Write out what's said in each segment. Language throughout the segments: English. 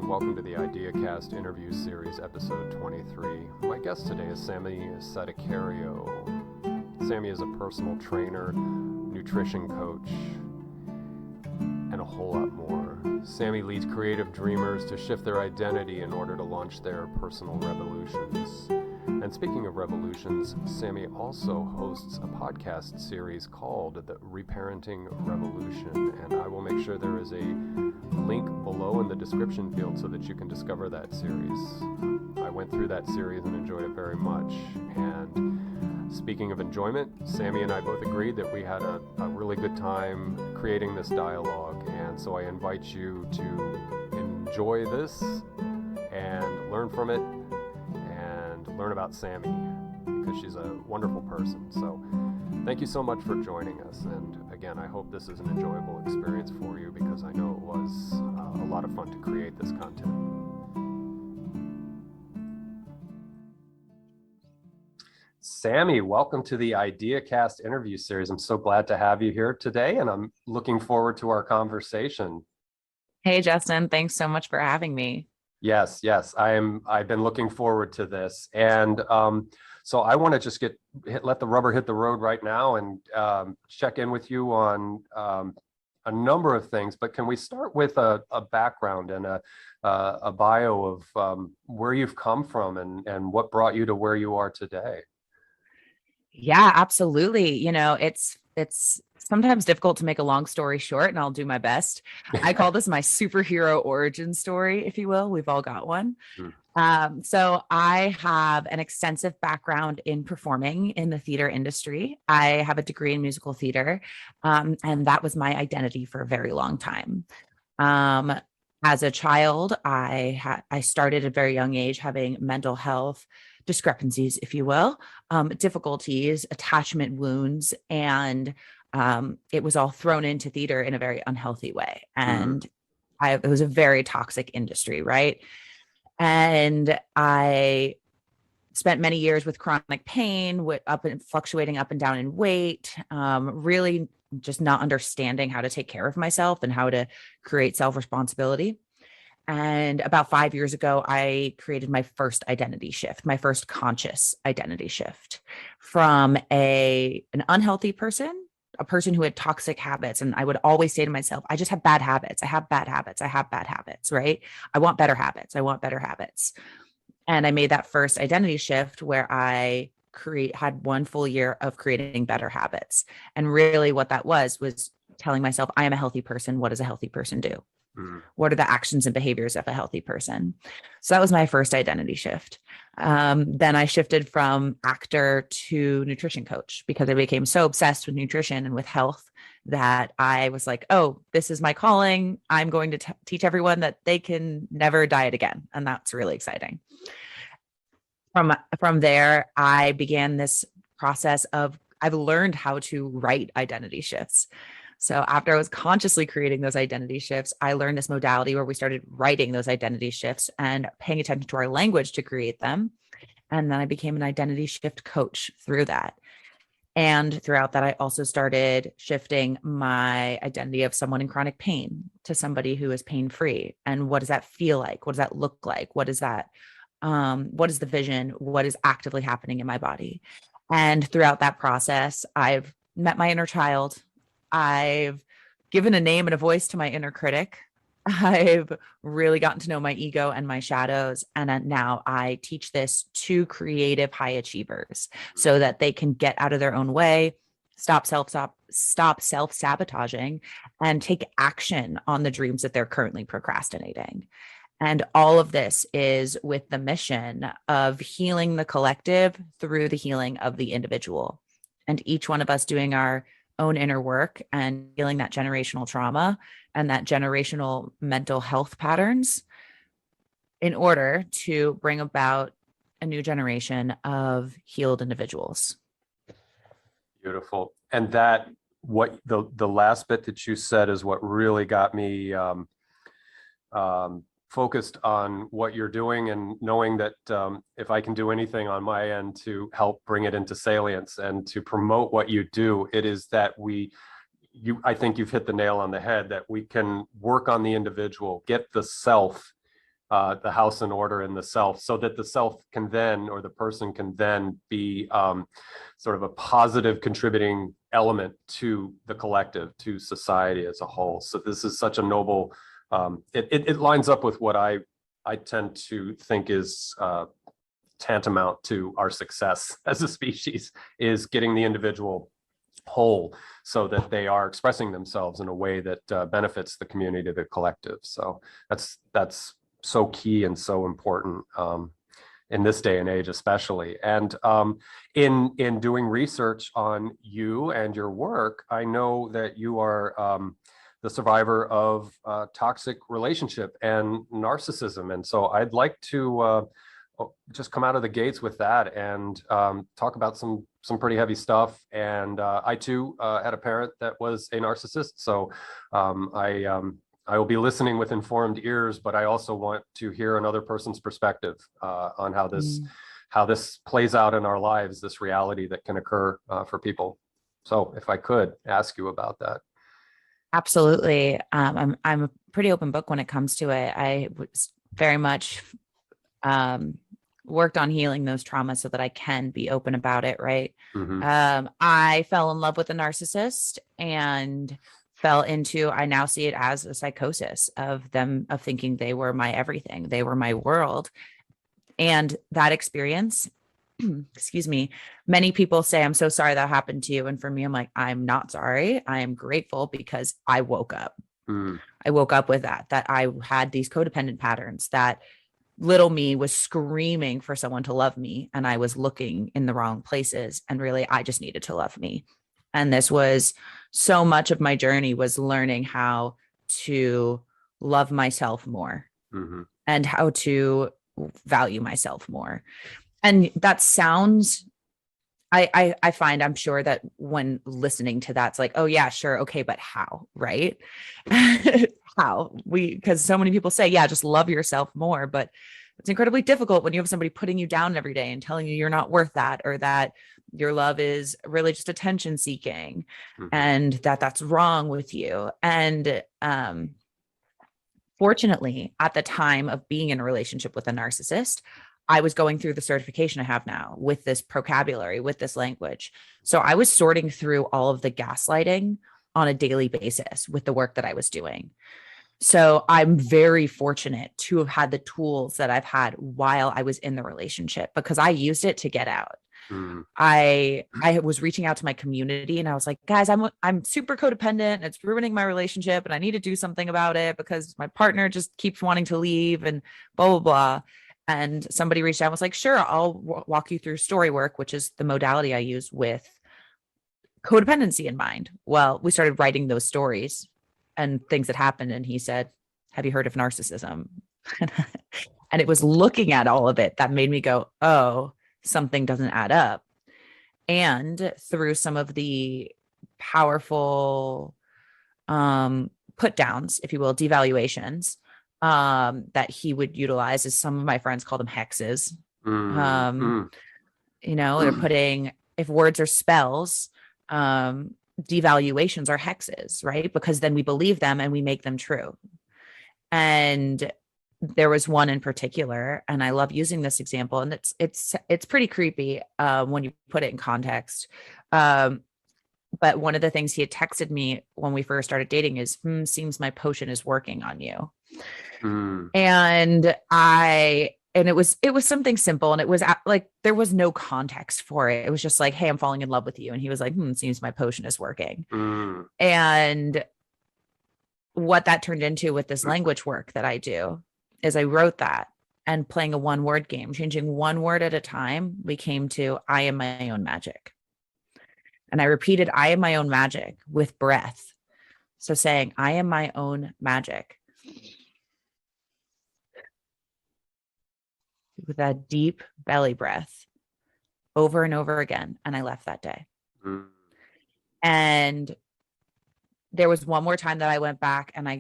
Welcome to the IdeaCast interview series, episode 23. My guest today is Sammi Sadicario. Sammi is a personal trainer, nutrition coach, and a whole lot more. Sammi leads creative dreamers to shift their identity in order to launch their personal revolutions. And speaking of revolutions, Sammi also hosts a podcast series called the Reparenting Revolution, and I will make sure there is a link below in the description field so that you can discover that series. I went through that series and enjoyed it very much. And speaking of enjoyment, Sammi and I both agreed that we had a really good time creating this dialogue, and so I invite you to enjoy this and learn from it and learn about Sammi, because she's a wonderful person. So thank you so much for joining us, and again, I hope this is an enjoyable experience for you, because I know it was a lot of fun to create this content. Sammi, welcome to the IdeaCast interview series. I'm so glad to have you here today, and I'm looking forward to our conversation. Hey, Justin, thanks so much for having me. Yes, I've been looking forward to this. And so I want to just let the rubber hit the road right now and check in with you on a number of things. But can we start with a background and a bio of where you've come from and what brought you to where you are today? Yeah, absolutely. You know, it's sometimes difficult to make a long story short, and I'll do my best. I call this my superhero origin story, if you will. We've all got one. So I have an extensive background in performing in the theater industry. I have a degree in musical theater, and that was my identity for a very long time. As a child, I started at a very young age having mental health discrepancies, if you will, difficulties, attachment wounds, and it was all thrown into theater in a very unhealthy way. And it was a very toxic industry, right? And I spent many years with chronic pain, fluctuating up and down in weight, really just not understanding how to take care of myself and how to create self-responsibility. And about 5 years ago, I created my first identity shift, my first conscious identity shift from an unhealthy person, a person who had toxic habits. And I would always say to myself, I just have bad habits. I have bad habits. I have bad habits, right? I want better habits. I want better habits. And I made that first identity shift where I had 1 full year of creating better habits. And really what that was telling myself, I am a healthy person. What does a healthy person do? What are the actions and behaviors of a healthy person? So that was my first identity shift. Then I shifted from actor to nutrition coach because I became so obsessed with nutrition and with health that I was like, oh, this is my calling. I'm going to teach everyone that they can never diet again. And that's really exciting. From there, I began this process of, I've learned how to write identity shifts. So after I was consciously creating those identity shifts, I learned this modality where we started writing those identity shifts and paying attention to our language to create them. And then I became an identity shift coach through that. And throughout that, I also started shifting my identity of someone in chronic pain to somebody who is pain-free. And what does that feel like? What does that look like? What is that? What is the vision? What is actively happening in my body? And throughout that process, I've met my inner child. I've given a name and a voice to my inner critic. I've really gotten to know my ego and my shadows. And now I teach this to creative high achievers so that they can get out of their own way, stop self-sabotaging, and take action on the dreams that they're currently procrastinating. And all of this is with the mission of healing the collective through the healing of the individual. And each one of us doing our own inner work and healing that generational trauma and that generational mental health patterns in order to bring about a new generation of healed individuals. Beautiful. And that, what the last bit that you said is what really got me focused on what you're doing, and knowing that if I can do anything on my end to help bring it into salience and to promote what you do, it is that I think you've hit the nail on the head, that we can work on the individual, get the self the house in order in the self, so that the self can then, or the person can then be sort of a positive contributing element to the collective, to society as a whole. So this is such a noble, it lines up with what I tend to think is tantamount to our success as a species, is getting the individual whole so that they are expressing themselves in a way that benefits the community, the collective. So that's so key and so important in this day and age, especially. And in doing research on you and your work, I know that you are the survivor of toxic relationship and narcissism. And so I'd like to just come out of the gates with that and talk about some pretty heavy stuff. And I too had a parent that was a narcissist. So I will be listening with informed ears, but I also want to hear another person's perspective on how this plays out in our lives, this reality that can occur for people. So if I could ask you about that. Absolutely. I'm a pretty open book when it comes to it. I was very much worked on healing those traumas so that I can be open about it. Right. Mm-hmm. I fell in love with a narcissist and fell into, I now see it as a psychosis of them, of thinking they were my everything. They were my world. And that experience, excuse me, many people say, I'm so sorry that happened to you. And for me, I'm like, I'm not sorry. I am grateful because I woke up. I woke up with that I had these codependent patterns, that little me was screaming for someone to love me. And I was looking in the wrong places. And really, I just needed to love me. And this was so much of my journey, was learning how to love myself more and how to value myself more. And that sounds, I find, I'm sure that when listening to that, it's like, oh yeah, sure. Okay. But how, right? How because so many people say, yeah, just love yourself more, but it's incredibly difficult when you have somebody putting you down every day and telling you you're not worth that, or that your love is really just attention seeking and that that's wrong with you. And fortunately, at the time of being in a relationship with a narcissist, I was going through the certification I have now with this vocabulary, with this language. So I was sorting through all of the gaslighting on a daily basis with the work that I was doing. So I'm very fortunate to have had the tools that I've had while I was in the relationship, because I used it to get out. I was reaching out to my community and I was like, guys, I'm super codependent and it's ruining my relationship and I need to do something about it because my partner just keeps wanting to leave and blah, blah, blah. And somebody reached out and was like, sure, I'll walk you through storywork, which is the modality I use with codependency in mind. Well, we started writing those stories and things that happened. And he said, have you heard of narcissism? And it was looking at all of it that made me go, oh, something doesn't add up. And through some of the powerful put downs, if you will, devaluations that he would utilize, as some of my friends call them hexes. You know, they're putting, if words are spells, devaluations are hexes, right? Because then we believe them and we make them true. And there was one in particular, and I love using this example, and it's pretty creepy when you put it in context. But one of the things he had texted me when we first started dating is, seems my potion is working on you. And it was something simple, and it was like, there was no context for it. It was just like, hey, I'm falling in love with you. And he was like, seems my potion is working. And what that turned into with this language work that I do is I wrote that, and playing a 1-word game, changing one word at a time, we came to, I am my own magic. And I repeated, I am my own magic, with breath. So saying, I am my own magic, with that deep belly breath, over and over again. And I left that day. And there was one more time that I went back and I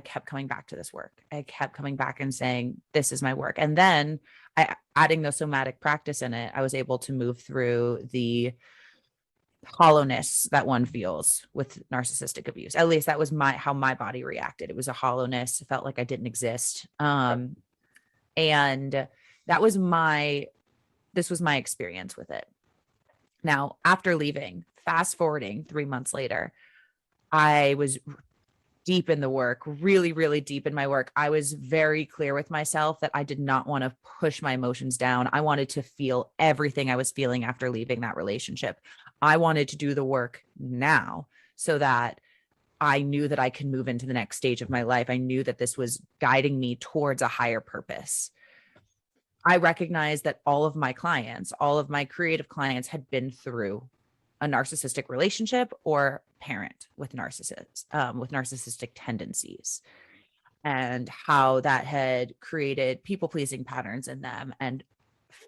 kept coming back to this work. I kept coming back and saying, this is my work. And then adding the somatic practice in it, I was able to move through the hollowness that one feels with narcissistic abuse. At least that was how my body reacted. It was a hollowness. It felt like I didn't exist. And this was my experience with it. Now, after leaving, fast forwarding 3 months later, I was deep in the work, really, really deep in my work. I was very clear with myself that I did not want to push my emotions down. I wanted to feel everything I was feeling after leaving that relationship. I wanted to do the work now so that I knew that I could move into the next stage of my life. I knew that this was guiding me towards a higher purpose. I recognized that all of my clients, all of my creative clients had been through a narcissistic relationship or parent with narcissistic tendencies, and how that had created people-pleasing patterns in them and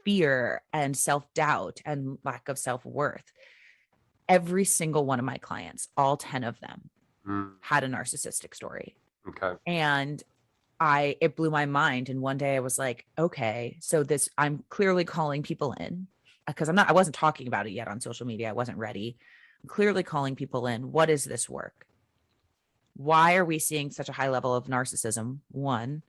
fear and self-doubt and lack of self-worth. Every single one of my clients, all 10 of them, had a narcissistic story. Okay. And it blew my mind. And one day I was like, okay, so I'm clearly calling people in, because I wasn't talking about it yet on social media. I wasn't ready. I'm clearly calling people in. What is this work? Why are we seeing such a high level of narcissism? One.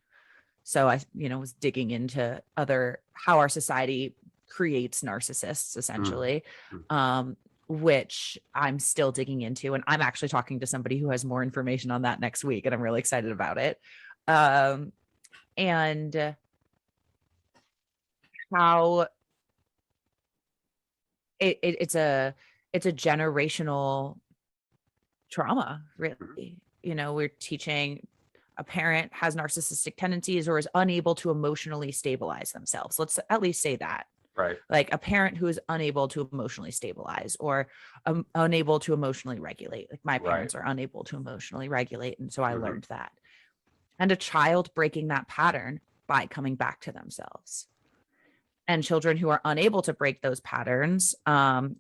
So I, was digging into how our society creates narcissists, essentially, which I'm still digging into. And I'm actually talking to somebody who has more information on that next week, and I'm really excited about it. And how it's a generational trauma, really. We're teaching a parent has narcissistic tendencies or is unable to emotionally stabilize themselves. Let's at least say that. Right. Like a parent who is unable to emotionally stabilize or unable to emotionally regulate. Like my parents are unable to emotionally regulate. And so I learned that. And a child breaking that pattern by coming back to themselves. And children who are unable to break those patterns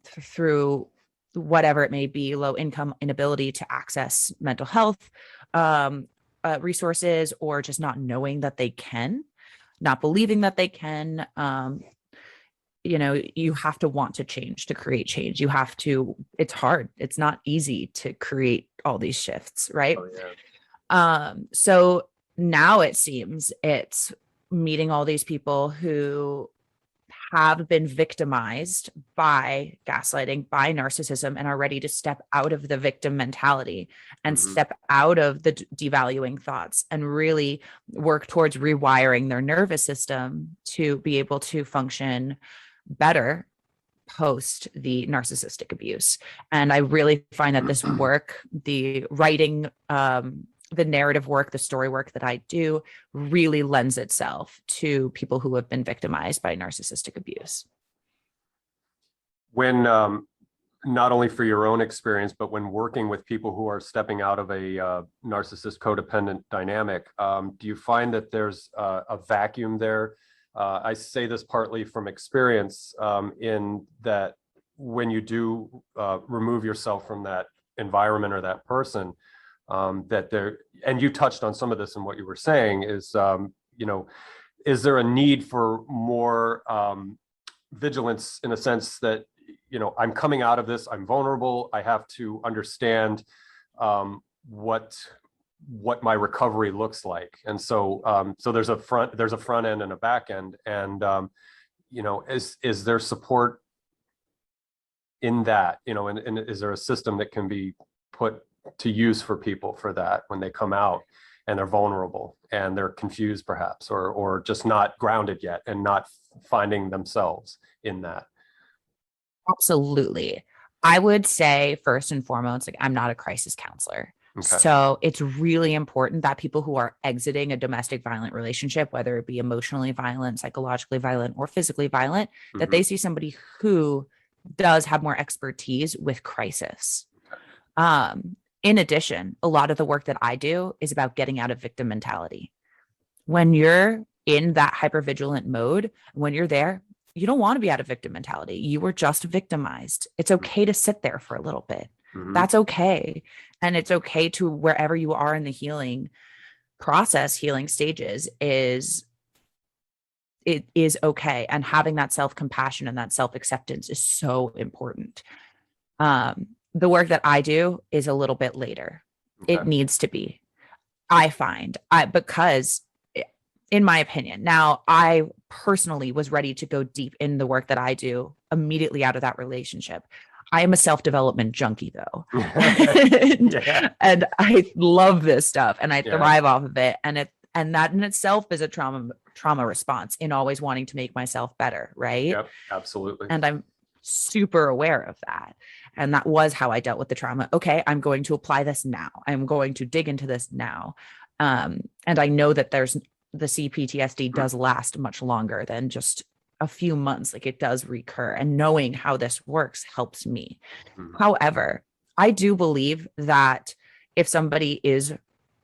through whatever it may be, low income, inability to access mental health resources, or just not knowing that they can, not believing that they can. You have to want to change to create change. It's hard. It's not easy to create all these shifts, right? Oh, yeah. So now it seems it's meeting all these people who have been victimized by gaslighting, by narcissism, and are ready to step out of the victim mentality and step out of the devaluing thoughts and really work towards rewiring their nervous system to be able to function better post the narcissistic abuse. And I really find that this work, the writing, the narrative work, the story work that I do really lends itself to people who have been victimized by narcissistic abuse. When, not only for your own experience, but when working with people who are stepping out of a narcissist codependent dynamic, do you find that there's a vacuum there? I say this partly from experience, in that when you do remove yourself from that environment or that person, and you touched on some of this in what you were saying, is there a need for more vigilance, in a sense that I'm coming out of this, I'm vulnerable, I have to understand what my recovery looks like. And so there's a front end and a back end, and is there support in that, and is there a system that can be put to use for people for that when they come out and they're vulnerable and they're confused perhaps, or just not grounded yet and not finding themselves in that? Absolutely. I would say first and foremost, like, I'm not a crisis counselor. Okay. So it's really important that people who are exiting a domestic violent relationship, whether it be emotionally violent, psychologically violent, or physically violent, that they see somebody who does have more expertise with crisis. In addition, a lot of the work that I do is about getting out of victim mentality. When you're in that hypervigilant mode, when you're there, you don't want to be out of victim mentality. You were just victimized. It's okay to sit there for a little bit. That's okay. And it's okay to, wherever you are in the healing process, healing stages, it is okay. And having that self-compassion and that self-acceptance is so important. The work that I do is a little bit later. Okay. It needs to be, I find, because in my opinion. Now, I personally was ready to go deep in the work that I do immediately out of that relationship. I am a self-development junkie though. Yeah. And I love this stuff and I Yeah. thrive off of it. And that in itself is a trauma response in always wanting to make myself better. Right. Yep. Absolutely. And I'm super aware of that. And that was how I dealt with the trauma. Okay, I'm going to apply this now. I'm going to dig into this now. And I know that the CPTSD does last much longer than just a few months. Like it does recur, and knowing how this works helps me. Mhm. However, I do believe that if somebody is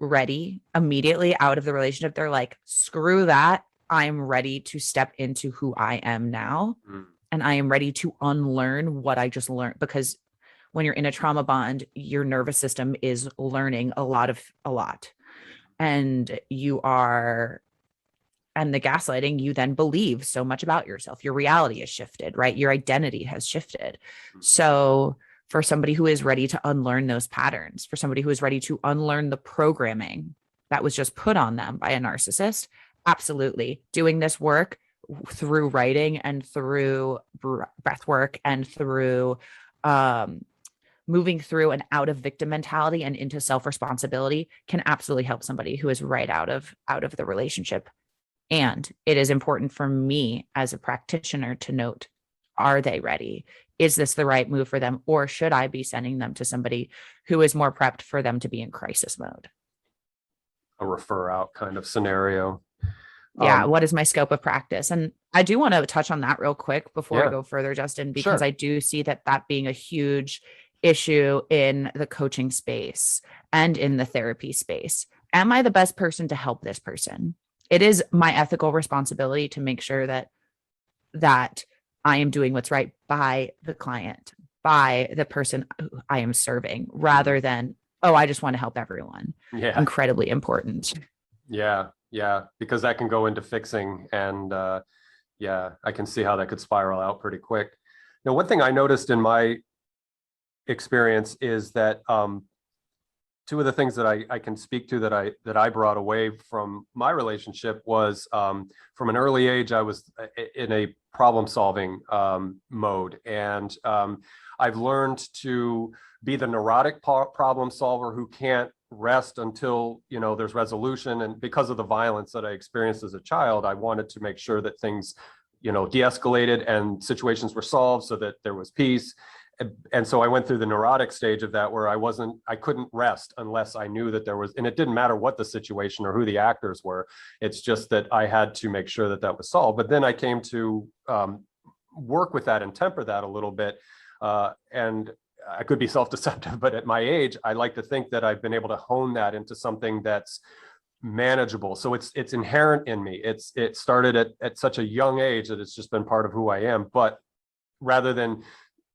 ready immediately out of the relationship, they're like, screw that. I'm ready to step into who I am now. Mm. And I am ready to unlearn what I just learned, because when you're in a trauma bond, your nervous system is learning a lot. And and the gaslighting, you then believe so much about yourself. Your reality has shifted, right? Your identity has shifted. So for somebody who is ready to unlearn those patterns, for somebody who is ready to unlearn the programming that was just put on them by a narcissist, absolutely doing this work through writing and through breath work and through moving through and out of victim mentality and into self-responsibility can absolutely help somebody who is right out of the relationship. And it is important for me as a practitioner to note, are they ready? Is this the right move for them? Or should I be sending them to somebody who is more prepped for them to be in crisis mode? A refer out kind of scenario. Yeah. What is my scope of practice? And I do want to touch on that real quick before we go further, Justin, because I do see that being a huge issue in the coaching space and in the therapy space. Am I the best person to help this person? It is my ethical responsibility to make sure that I am doing what's right by the client, by the person I am serving, rather than, oh, I just want to help everyone. Yeah. Incredibly important. Yeah. Yeah. Because that can go into fixing. And yeah, I can see how that could spiral out pretty quick. Now, one thing I noticed in my experience is that two of the things that I can speak to that I brought away from my relationship was from an early age, I was in a problem solving mode. And I've learned to be the neurotic problem solver who can't rest until, there's resolution. And because of the violence that I experienced as a child, I wanted to make sure that things, de-escalated and situations were solved so that there was peace. And so I went through the neurotic stage of that where I couldn't rest unless I knew that there was, and it didn't matter what the situation or who the actors were. It's just that I had to make sure that was solved. But then I came to work with that and temper that a little bit. And I could be self-deceptive, but at my age, I like to think that I've been able to hone that into something that's manageable. So it's inherent in me. It started at such a young age that it's just been part of who I am. But rather than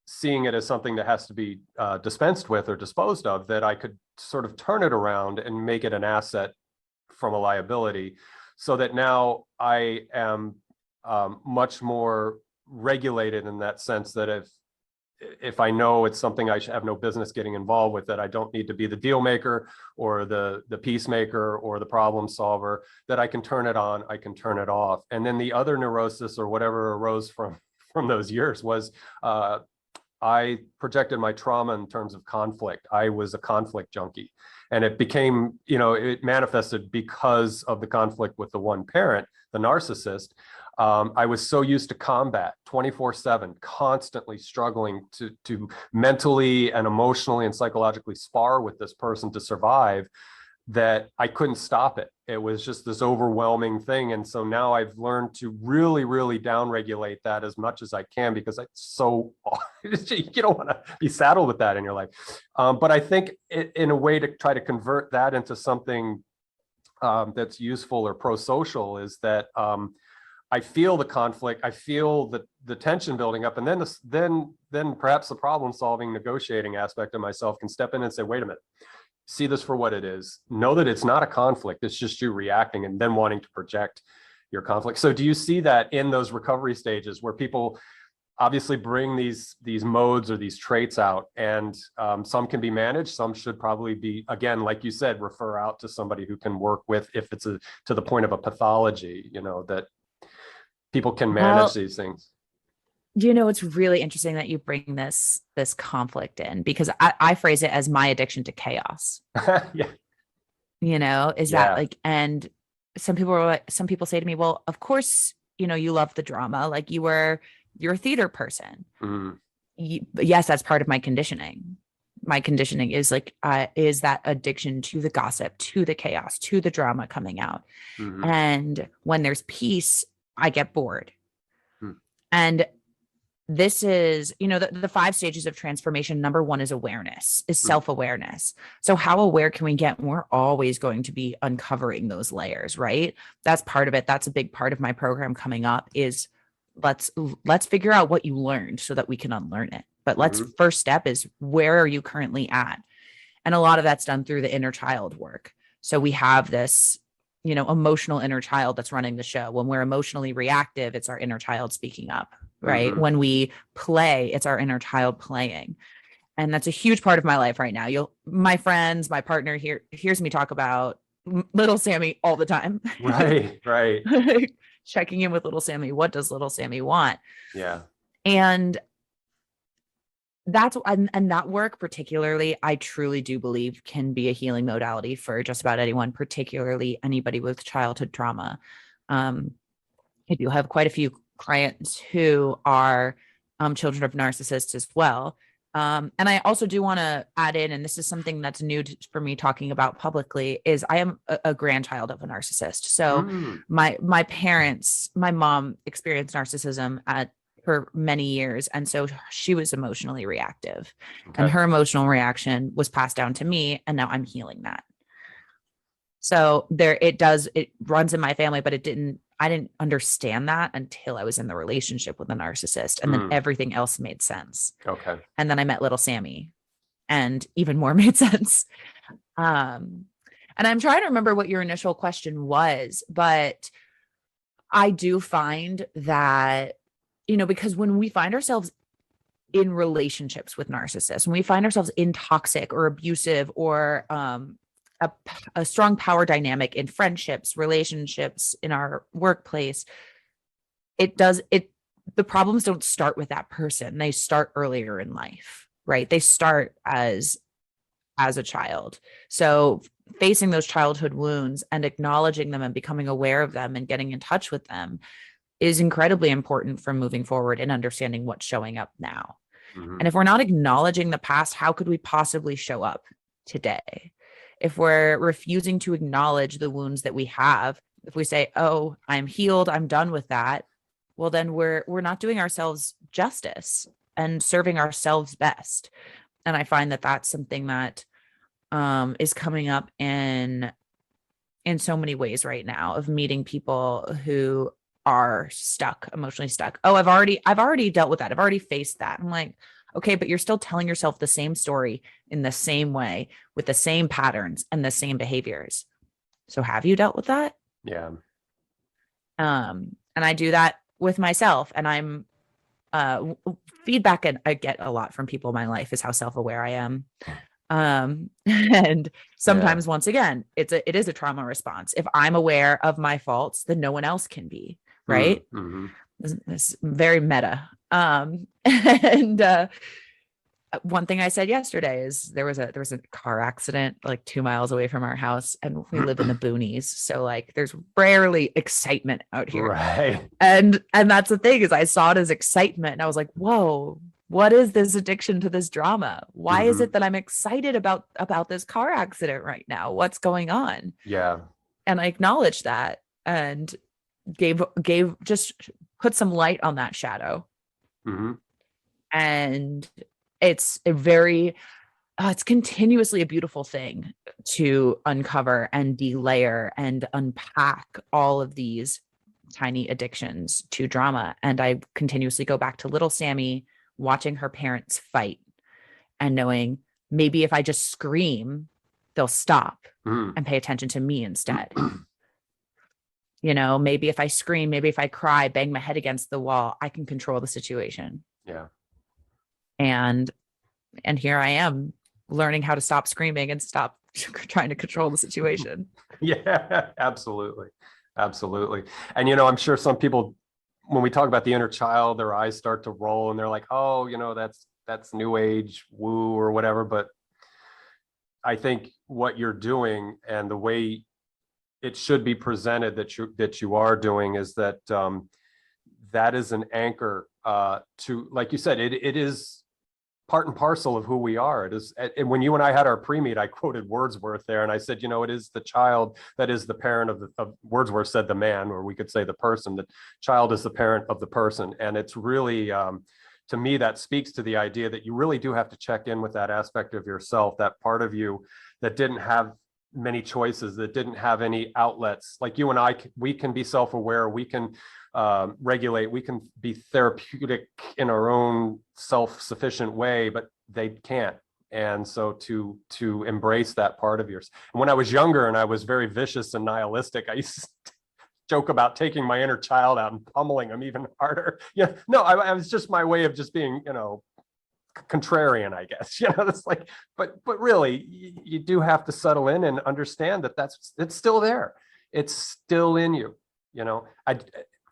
seeing it as something that has to be dispensed with or disposed of, that I could sort of turn it around and make it an asset from a liability, so that now I am much more regulated in that sense, that if I know it's something I should have no business getting involved with, that I don't need to be the deal maker or the peacemaker or the problem solver, that I can turn it on, I can turn it off. And then the other neurosis or whatever arose from those years was I projected my trauma in terms of conflict. I was a conflict junkie, and it became, it manifested because of the conflict with the one parent, the narcissist. I was so used to combat 24/7, constantly struggling to mentally and emotionally and psychologically spar with this person to survive, that I couldn't stop it. It was just this overwhelming thing. And so now I've learned to really, really downregulate that as much as I can, because it's so, you don't want to be saddled with that in your life. But I think in a way to try to convert that into something that's useful or pro-social is that I feel the conflict, I feel the tension building up, and then perhaps the problem solving, negotiating aspect of myself can step in and say, wait a minute, see this for what it is. Know that it's not a conflict. It's just you reacting and then wanting to project your conflict. So do you see that in those recovery stages where people obviously bring these modes or these traits out, and some can be managed. Some should probably be, again, like you said, refer out to somebody who can work with, if it's to the point of a pathology, that people can manage these things. It's really interesting that you bring this conflict in, because I phrase it as my addiction to chaos. Yeah. That like, and some people say to me, well, of course, you love the drama, like you're a theater person. Yes, that's part of my conditioning. My conditioning is like, is that addiction to the gossip, to the chaos, to the drama coming out. And when there's peace, I get bored. And this is, the 5 stages of transformation. Number 1 is awareness, is self-awareness. So how aware can we get? We're always going to be uncovering those layers, right? That's part of it. That's a big part of my program coming up, is let's figure out what you learned so that we can unlearn it. But first step is, where are you currently at? And a lot of that's done through the inner child work. So we have this, emotional inner child that's running the show. When we're emotionally reactive, it's our inner child speaking up, right? When we play, it's our inner child playing. And that's a huge part of my life right now. My friends, my partner here hears me talk about little Sammi all the time. Right. Checking in with little Sammi. What does little Sammi want? Yeah. And and that work particularly, I truly do believe, can be a healing modality for just about anyone, particularly anybody with childhood trauma. I do have quite a few clients who are children of narcissists as well. And I also do want to add in, and this is something that's new for me talking about publicly, is I am a grandchild of a narcissist. So my parents, my mom experienced narcissism for many years. And so she was emotionally reactive, and her emotional reaction was passed down to me. And now I'm healing that. So it runs in my family, but I didn't understand that until I was in the relationship with a narcissist. And then everything else made sense. Okay. And then I met little Sammi, and even more made sense. And I'm trying to remember what your initial question was, but I do find that, because when we find ourselves in relationships with narcissists, when we find ourselves in toxic or abusive or a strong power dynamic in friendships, relationships, in our workplace, the problems don't start with that person. They start earlier in life, right? They start as a child. So facing those childhood wounds and acknowledging them and becoming aware of them and getting in touch with them is incredibly important for moving forward and understanding what's showing up now. And if we're not acknowledging the past, how could we possibly show up today? If we're refusing to acknowledge the wounds that we have, if we say, oh, I'm healed, I'm done with that, well, then we're not doing ourselves justice and serving ourselves best. And I find that that's something that is coming up in so many ways right now, of meeting people who are emotionally stuck. Oh, I've already dealt with that. I've already faced that. I'm like, okay, but you're still telling yourself the same story in the same way, with the same patterns and the same behaviors. So have you dealt with that? Yeah. And I do that with myself, and I'm feedback I get a lot from people in my life is how self-aware I am. And sometimes, once again, it is a trauma response. If I'm aware of my faults, then no one else can be, right? This is very meta. And one thing I said yesterday is there was a car accident like 2 miles away from our house, and we live in the boonies, so like there's rarely excitement out here, right? And that's the thing, is I saw it as excitement, and I was like, whoa, what is this addiction to this drama? Why is it that I'm excited about this car accident right now? What's going on? Yeah. And I acknowledged that and gave just put some light on that shadow. And it's it's continuously a beautiful thing to uncover and delayer and unpack all of these tiny addictions to drama. And I continuously go back to little Sammi, watching her parents fight and knowing maybe if I just scream, they'll stop and pay attention to me instead. Maybe if I scream, maybe if I cry, bang my head against the wall, I can control the situation. Yeah. And here I am learning how to stop screaming and stop trying to control the situation. Yeah, absolutely. Absolutely. And, I'm sure some people, when we talk about the inner child, their eyes start to roll and they're like, oh, that's new age woo or whatever. But I think what you're doing and the way it should be presented that you are doing is that that is an anchor to, like you said, it is part and parcel of who we are. It is. And when you and I had our pre-meet, I quoted Wordsworth there, and I said, it is the child that is the parent of Wordsworth said the man, or we could say the person. The child is the parent of the person, and it's really, to me, that speaks to the idea that you really do have to check in with that aspect of yourself, that part of you that didn't have many choices, that didn't have any outlets. Like you and I, we can be self-aware, we can regulate, we can be therapeutic in our own self-sufficient way, but they can't. And so to embrace that part of yours. And when I was younger and I was very vicious and nihilistic, I used to joke about taking my inner child out and pummeling him even harder. I was just my way of just being, contrarian, I guess. It's like, but really, you do have to settle in and understand that it's still there. It's still in you.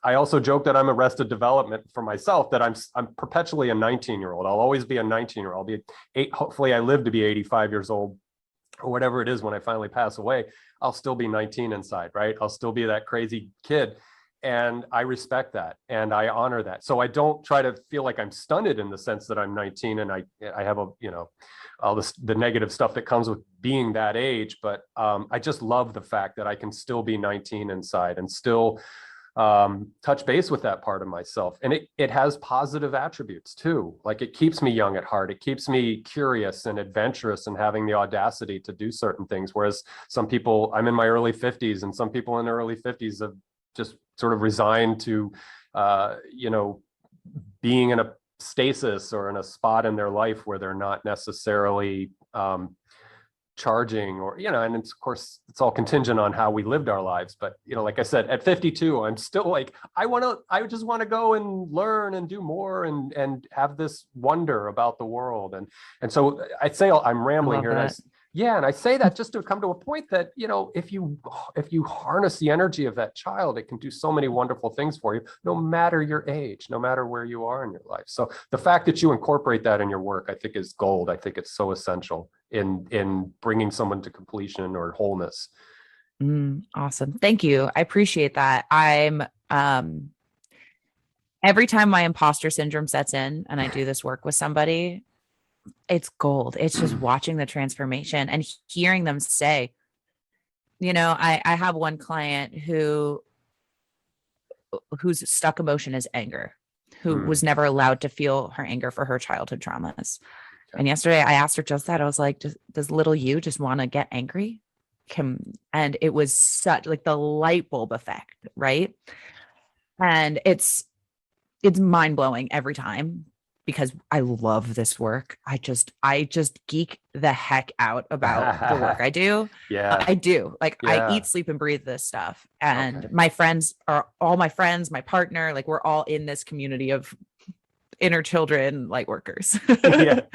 I also joke that I'm Arrested Development for myself, that I'm perpetually a 19-year-old. I'll always be a 19-year-old. I'll be hopefully I live to be 85 years old or whatever it is when I finally pass away. I'll still be 19 inside, right? I'll still be that crazy kid. And I respect that and I honor that. So I don't try to feel like I'm stunted in the sense that I'm 19 and I have all the negative stuff that comes with being that age. But I just love the fact that I can still be 19 inside and still touch base with that part of myself. And it has positive attributes too. Like it keeps me young at heart. It keeps me curious and adventurous and having the audacity to do certain things. Whereas some people, I'm in my early 50s, and some people in their early 50s have just sort of resigned to, being in a stasis or in a spot in their life where they're not necessarily charging or, and it's, of course, it's all contingent on how we lived our lives. But, like I said, at 52, I'm still like, I just want to go and learn and do more and have this wonder about the world. And so I'd say I'm rambling here. And I say that just to come to a point that, if you harness the energy of that child, it can do so many wonderful things for you, no matter your age, no matter where you are in your life. So the fact that you incorporate that in your work, I think is gold. I think it's so essential in bringing someone to completion or wholeness. Awesome. Thank you. I appreciate that. I'm, every time my imposter syndrome sets in and I do this work with somebody, it's gold. It's just watching the transformation and hearing them say, I have one client whose stuck emotion is anger, who was never allowed to feel her anger for her childhood traumas. Okay. And yesterday I asked her just that. I was like, does little you just want to get angry? And it was such like the light bulb effect, right? And it's mind blowing every time, because I love this work. I just geek the heck out about the work I do. Yeah, I do. Like I eat, sleep, and breathe this stuff. And my friends are all my friends, my partner, like we're all in this community of inner children, light workers. And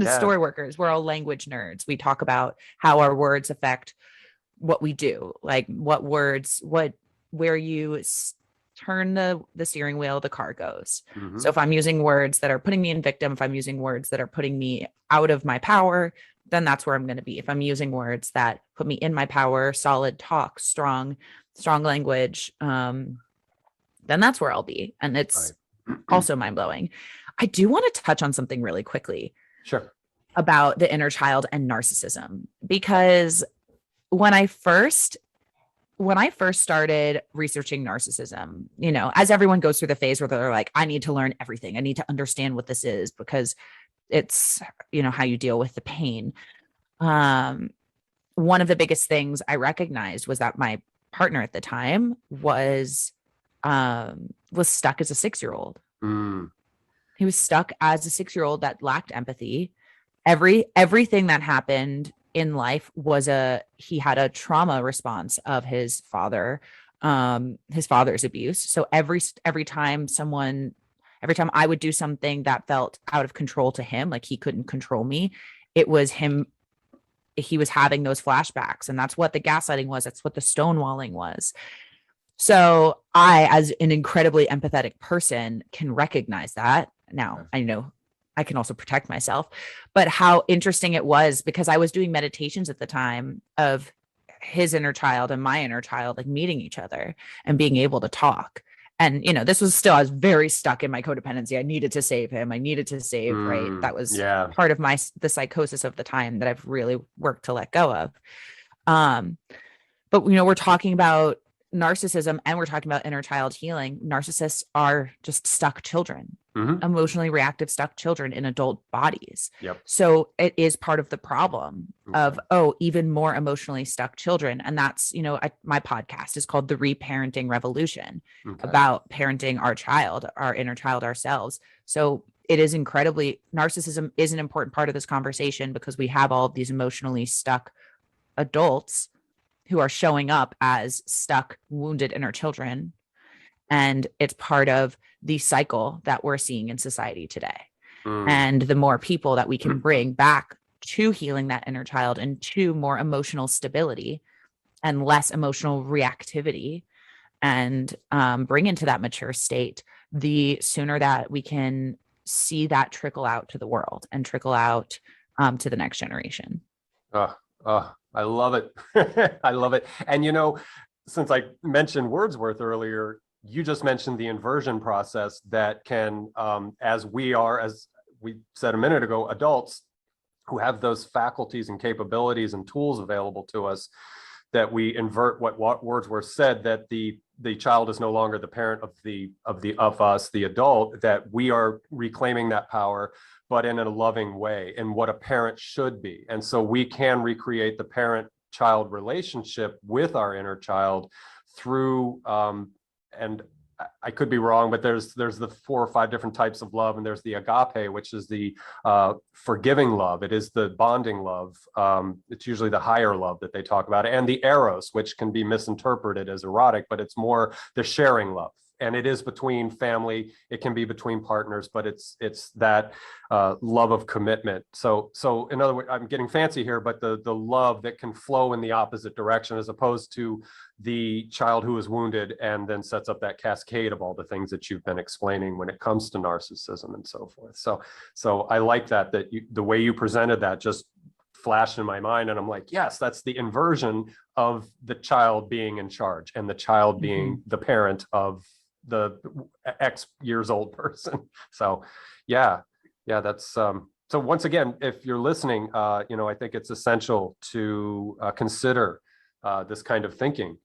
story workers. We're all language nerds. We talk about how our words affect what we do, like what words, where you turn the steering wheel, the car goes. So if I'm using words that are putting me in victim, if I'm using words that are putting me out of my power, then that's where I'm going to be. If I'm using words that put me in my power, solid talk, strong language, then that's where I'll be. And it's also mind blowing. I do want to touch on something really quickly. Sure. About the inner child and narcissism, because when I first started researching narcissism, as everyone goes through the phase where they're like, I need to learn everything. I need to understand what this is because it's, how you deal with the pain. One of the biggest things I recognized was that my partner at the time was stuck as a 6-year-old. He was stuck as a 6-year-old that lacked empathy. Everything that happened in life was he had a trauma response of his father's abuse. So every time I would do something that felt out of control to him, like he couldn't control me, it was him. He was having those flashbacks, and that's what the gaslighting was. That's what the stonewalling was. So I, as an incredibly empathetic person, can recognize that. Now, I know I can also protect myself, but how interesting it was, because I was doing meditations at the time of his inner child and my inner child, like meeting each other and being able to talk. And, this was still, I was very stuck in my codependency. I needed to save him. I needed to save, right? That was part of the psychosis of the time that I've really worked to let go of. But we're talking about narcissism and we're talking about inner child healing. Narcissists are just stuck children, emotionally reactive, stuck children in adult bodies. Yep. So it is part of the problem of, even more emotionally stuck children. And that's, my podcast is called the Reparenting Revolution, about parenting our child, our inner child, ourselves. So it is narcissism is an important part of this conversation, because we have all of these emotionally stuck adults who are showing up as stuck, wounded inner children. And it's part of the cycle that we're seeing in society today. And the more people that we can bring back to healing that inner child and to more emotional stability and less emotional reactivity, and bring into that mature state, the sooner that we can see that trickle out to the world and trickle out to the next generation. I love it. I love it. And, since I mentioned Wordsworth earlier, you just mentioned the inversion process that can, as we said a minute ago, adults who have those faculties and capabilities and tools available to us, that we invert what Wordsworth said, that the child is no longer the parent of us, the adult, that we are reclaiming that power, but in a loving way, in what a parent should be. And so we can recreate the parent-child relationship with our inner child through, and I could be wrong, but there's the 4 or 5 different types of love, and there's the agape, which is the forgiving love. It is the bonding love. It's usually the higher love that they talk about, and the eros, which can be misinterpreted as erotic, but it's more the sharing love. And it is between family, it can be between partners, but it's that love of commitment. So in other words, I'm getting fancy here, but the love that can flow in the opposite direction, as opposed to the child who is wounded and then sets up that cascade of all the things that you've been explaining when it comes to narcissism and so forth. So I like that the way you presented that just flashed in my mind, and I'm like, yes, that's the inversion of the child being in charge and the child being the parent of the X years old person. So that's so once again, if you're listening, I think it's essential to consider this kind of thinking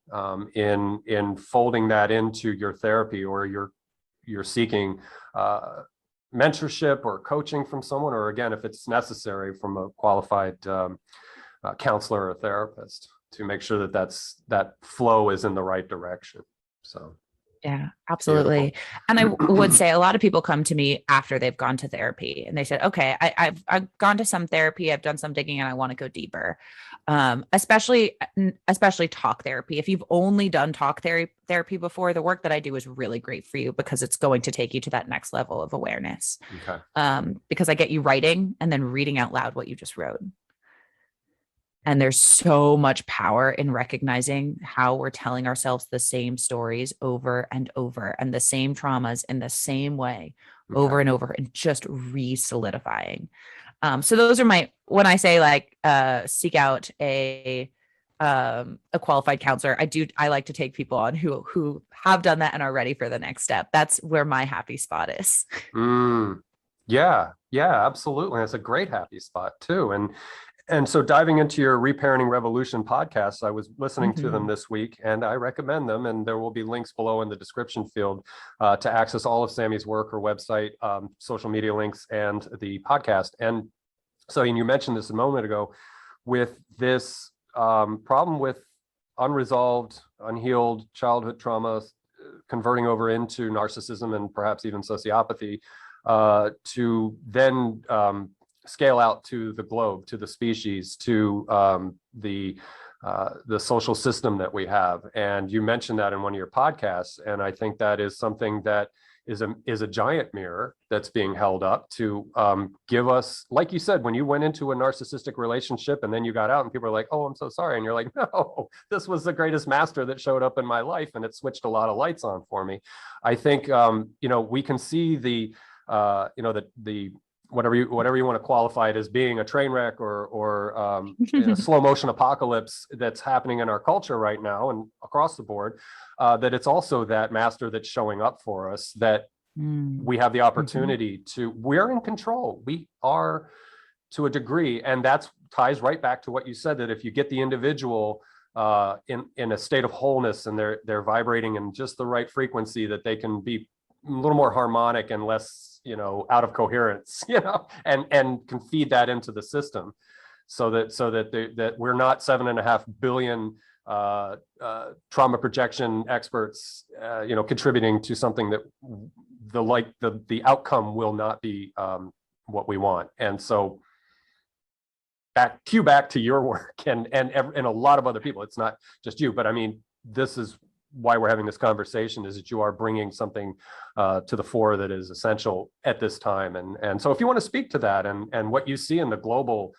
in folding that into your therapy, or you're seeking mentorship or coaching from someone, or again, if it's necessary, from a qualified counselor or therapist, to make sure that flow is in the right direction. So yeah, absolutely. Beautiful. And I would say a lot of people come to me after they've gone to therapy, and they said, okay, I've gone to some therapy, I've done some digging, and I want to go deeper. Especially talk therapy. If you've only done talk therapy before, the work that I do is really great for you, because it's going to take you to that next level of awareness. Okay. Because I get you writing and then reading out loud what you just wrote. And there's so much power in recognizing how we're telling ourselves the same stories over and over, and the same traumas in the same way over and over, and just re-solidifying. So those are when I say seek out a qualified counselor, I like to take people on who have done that and are ready for the next step. That's where my happy spot is. Yeah, absolutely. That's a great happy spot too. And so diving into your Reparenting Revolution podcast, I was listening to them this week, and I recommend them. And there will be links below in the description field to access all of Sammi's work, her website, social media links, and the podcast. And so, and you mentioned this a moment ago, with this problem with unresolved, unhealed childhood trauma converting over into narcissism and perhaps even sociopathy, to then scale out to the globe, to the species, to the social system that we have. And you mentioned that in one of your podcasts, and I think that is something that is a giant mirror that's being held up to give us, like you said, when you went into a narcissistic relationship and then you got out and people are like, oh, I'm so sorry. And you're like, no, this was the greatest master that showed up in my life and it switched a lot of lights on for me. I think, we can see the whatever you want to qualify it as being a train wreck or slow motion apocalypse that's happening in our culture right now and across the board, that it's also that master that's showing up for us, that we have the opportunity to, we're in control. We are, to a degree, and that ties right back to what you said, that if you get the individual in a state of wholeness and they're vibrating in just the right frequency, that they can be a little more harmonic and less out of coherence, and can feed that into the system, so that we're not 7.5 billion trauma projection experts, contributing to something that the outcome will not be what we want. And so back to your work and a lot of other people. It's not just you, but I mean, this is why we're having this conversation, is that you are bringing something to the fore that is essential at this time. And so if you want to speak to that and what you see in the global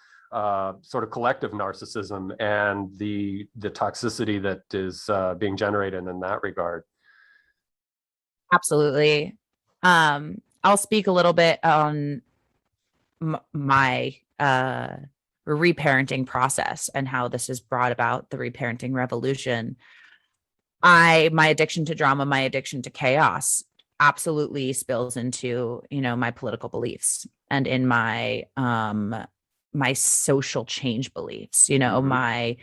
sort of collective narcissism and the toxicity that is being generated in that regard. Absolutely. I'll speak a little bit on my reparenting process and how this has brought about the reparenting revolution. My addiction to drama, my addiction to chaos absolutely spills into, my political beliefs and in my social change beliefs. My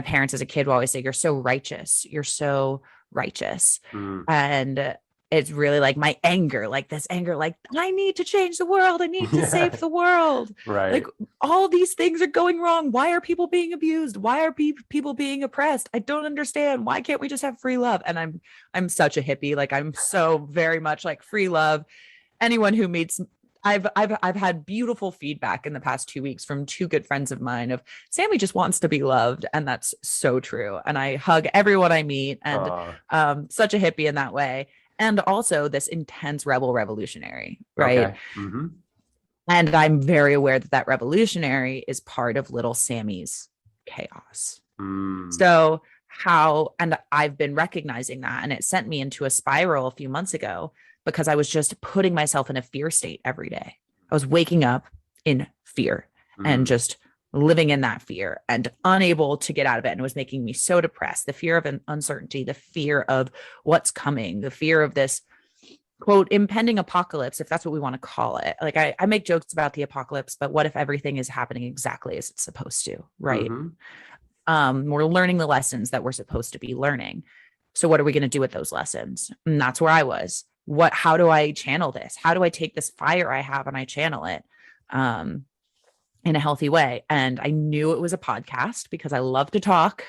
parents as a kid will always say, you're so righteous. You're so righteous. And it's really like my anger, like I need to change the world. I need to save the world. Right. Like all these things are going wrong. Why are people being abused? Why are people being oppressed? I don't understand. Why can't we just have free love? And I'm such a hippie. Like I'm so very much like free love. Anyone who meets, I've had beautiful feedback in the past 2 weeks from two good friends of mine of Sammi just wants to be loved. And that's so true. And I hug everyone I meet, and such a hippie in that way. And also this intense rebel revolutionary, right? Okay. Mm-hmm. And I'm very aware that revolutionary is part of little Sammy's chaos. So and I've been recognizing that, and it sent me into a spiral a few months ago because I was just putting myself in a fear state every day. I was waking up in fear and just living in that fear and unable to get out of it. And it was making me so depressed. The fear of an uncertainty, the fear of what's coming, the fear of this quote impending apocalypse, if that's what we want to call it. Like I make jokes about the apocalypse, but what if everything is happening exactly as it's supposed to, right? We're learning the lessons that we're supposed to be learning. So what are we going to do with those lessons? And that's where I was. How do I channel this? How do I take this fire I have and I channel it? In a healthy way. And I knew it was a podcast because I love to talk.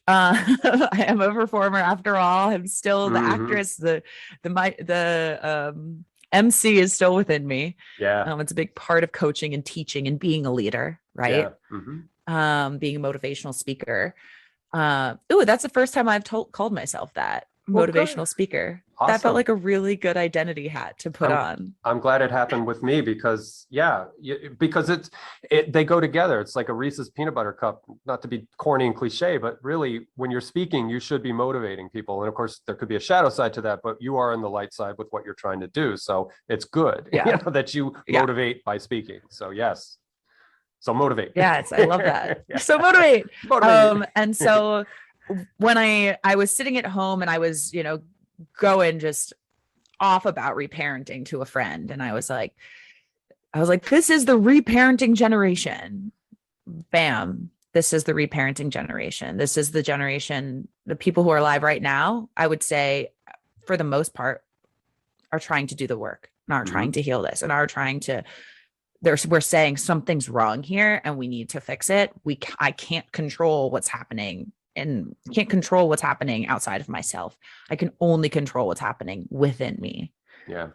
I am a performer after all. I'm still the actress. The MC is still within me. Yeah. It's a big part of coaching and teaching and being a leader, right? Yeah. Being a motivational speaker. That's the first time I've called myself that. Motivational speaker. Awesome. That felt like a really good identity hat to put on. I'm glad it happened with me because they go together. It's like a Reese's peanut butter cup, not to be corny and cliche, but really when you're speaking, you should be motivating people. And of course there could be a shadow side to that, but you are on the light side with what you're trying to do. So it's good that you motivate by speaking. So yes. So motivate. Yes, I love that. So motivate. And so when I was sitting at home and I was, going just off about reparenting to a friend, and I was like, this is the reparenting generation. Bam. This is the reparenting generation. This is the generation, the people who are alive right now, I would say for the most part are trying to do the work and are trying to heal this and are trying to, we're saying something's wrong here and we need to fix it. I can't control what's happening and can't control what's happening outside of myself. I can only control what's happening within me. Yeah.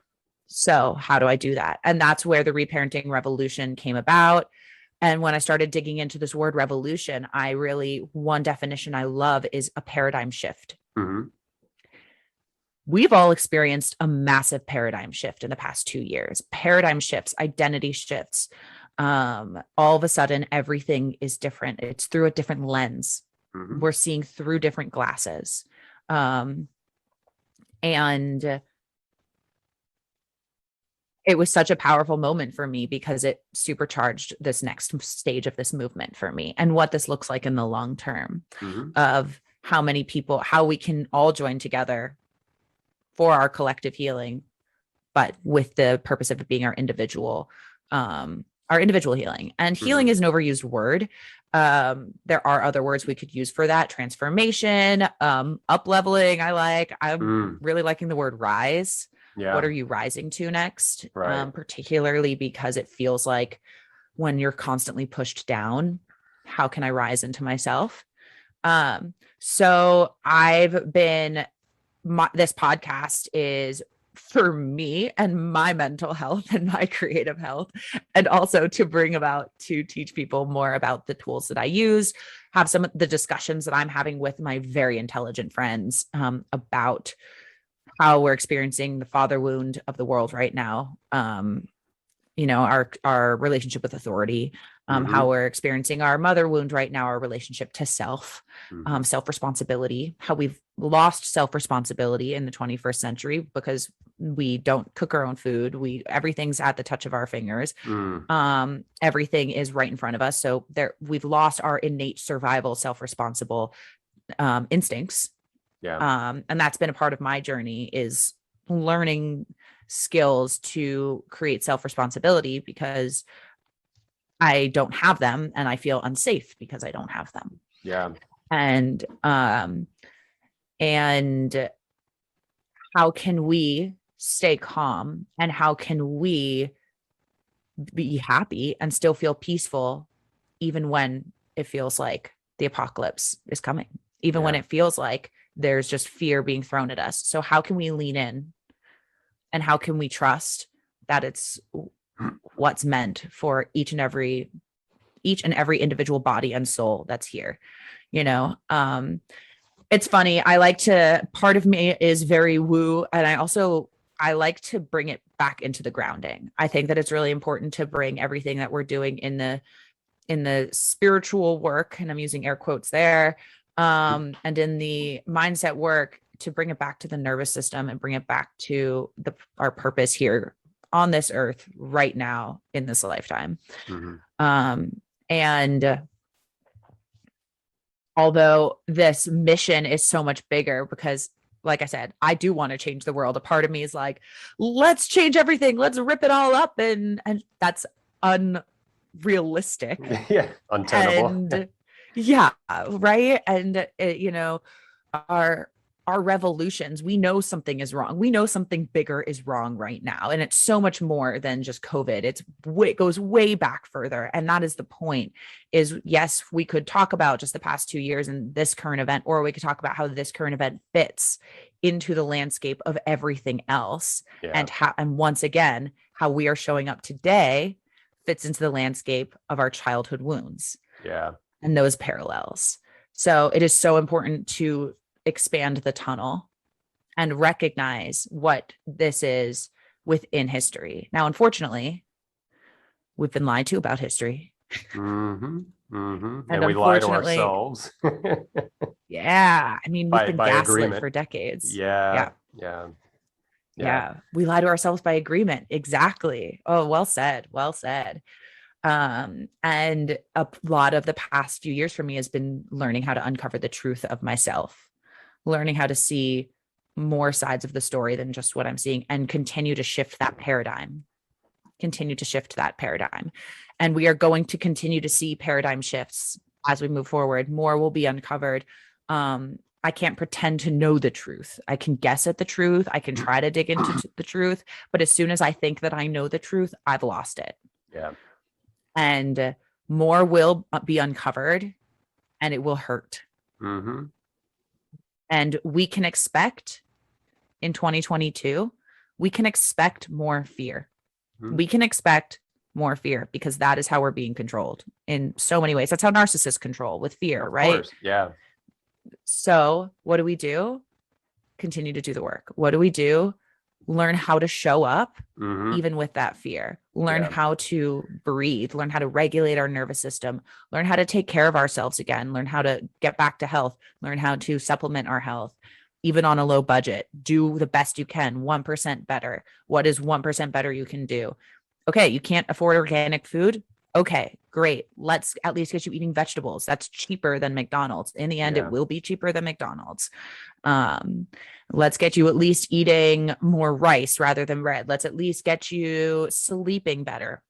So how do I do that? And that's where the Reparenting Revolution came about. And when I started digging into this word revolution, one definition I love is a paradigm shift. Mm-hmm. We've all experienced a massive paradigm shift in the past 2 years. Paradigm shifts, identity shifts. All of a sudden, everything is different. It's through a different lens. Mm-hmm. We're seeing through different glasses. And it was such a powerful moment for me because it supercharged this next stage of this movement for me and what this looks like in the long term of how many people, how we can all join together for our collective healing, but with the purpose of it being our individual healing. And healing is an overused word. There are other words we could use for that. Transformation, up leveling. I'm really liking the word rise. Yeah. What are you rising to next? Right. Particularly because it feels like when you're constantly pushed down, how can I rise into myself? So I've been, this podcast is for me and my mental health and my creative health, and also to teach people more about the tools that I use, have some of the discussions that I'm having with my very intelligent friends about how we're experiencing the father wound of the world right now. Our relationship with authority, how we're experiencing our mother wound right now, our relationship to self, self-responsibility, how we've lost self-responsibility in the 21st century because we don't cook our own food. Everything's at the touch of our fingers. Everything is right in front of us. So we've lost our innate survival, self-responsible instincts. Yeah. And that's been a part of my journey, is learning skills to create self-responsibility because I don't have them and I feel unsafe because I don't have them. Yeah. And how can we stay calm and how can we be happy and still feel peaceful even when it feels like the apocalypse is coming, even when it feels like there's just fear being thrown at us? So how can we lean in and how can we trust that it's what's meant for each and every individual body and soul that's here? It's funny. Part of me is very woo. And I like to bring it back into the grounding. I think that it's really important to bring everything that we're doing in the spiritual work, and I'm using air quotes there, and in the mindset work, to bring it back to the nervous system and bring it back to our purpose here on this earth right now in this lifetime. And although this mission is so much bigger, because like I said, I do want to change the world. A part of me is like, let's change everything. Let's rip it all up. And that's unrealistic. Yeah. Untenable. And yeah. Right. And our revolutions, we know something is wrong. We know something bigger is wrong right now. And it's so much more than just COVID. It goes way back further. And that is the point, is yes, we could talk about just the past 2 years and this current event, or we could talk about how this current event fits into the landscape of everything else. Yeah. And once again, how we are showing up today fits into the landscape of our childhood wounds. Yeah. And those parallels. So it is so important to expand the tunnel and recognize what this is within history. Now, unfortunately, we've been lied to about history. And we lie to ourselves. Yeah. I mean, we've been gaslit for decades. Yeah. We lie to ourselves by agreement. Exactly. Oh, well said. Well said. And a lot of the past few years for me has been learning how to uncover the truth of myself, learning how to see more sides of the story than just what I'm seeing, and continue to shift that paradigm. And we are going to continue to see paradigm shifts as we move forward. More will be uncovered. I can't pretend to know the truth. I can guess at the truth. I can try to dig into the truth. But as soon as I think that I know the truth, I've lost it. Yeah. And more will be uncovered, and it will hurt. And we can expect in 2022 we can expect more fear. Mhm. We can expect more fear because that is how we're being controlled in so many ways. That's how narcissists control, with fear, Of right? course. Yeah. So what do? Continue to do the work. What do? Learn how to show up Hmm. even with that fear. Learn Yeah. how to breathe, learn how to regulate our nervous system, learn how to take care of ourselves again, learn how to get back to health, learn how to supplement our health, even on a low budget. Do the best you can, 1% better. What is 1% better you can do? Okay, you can't afford organic food. Okay, great. Let's at least get you eating vegetables. That's cheaper than McDonald's. In the end, Yeah. it will be cheaper than McDonald's. Um, let's get you at least eating more rice rather than bread. Let's at least get you sleeping better.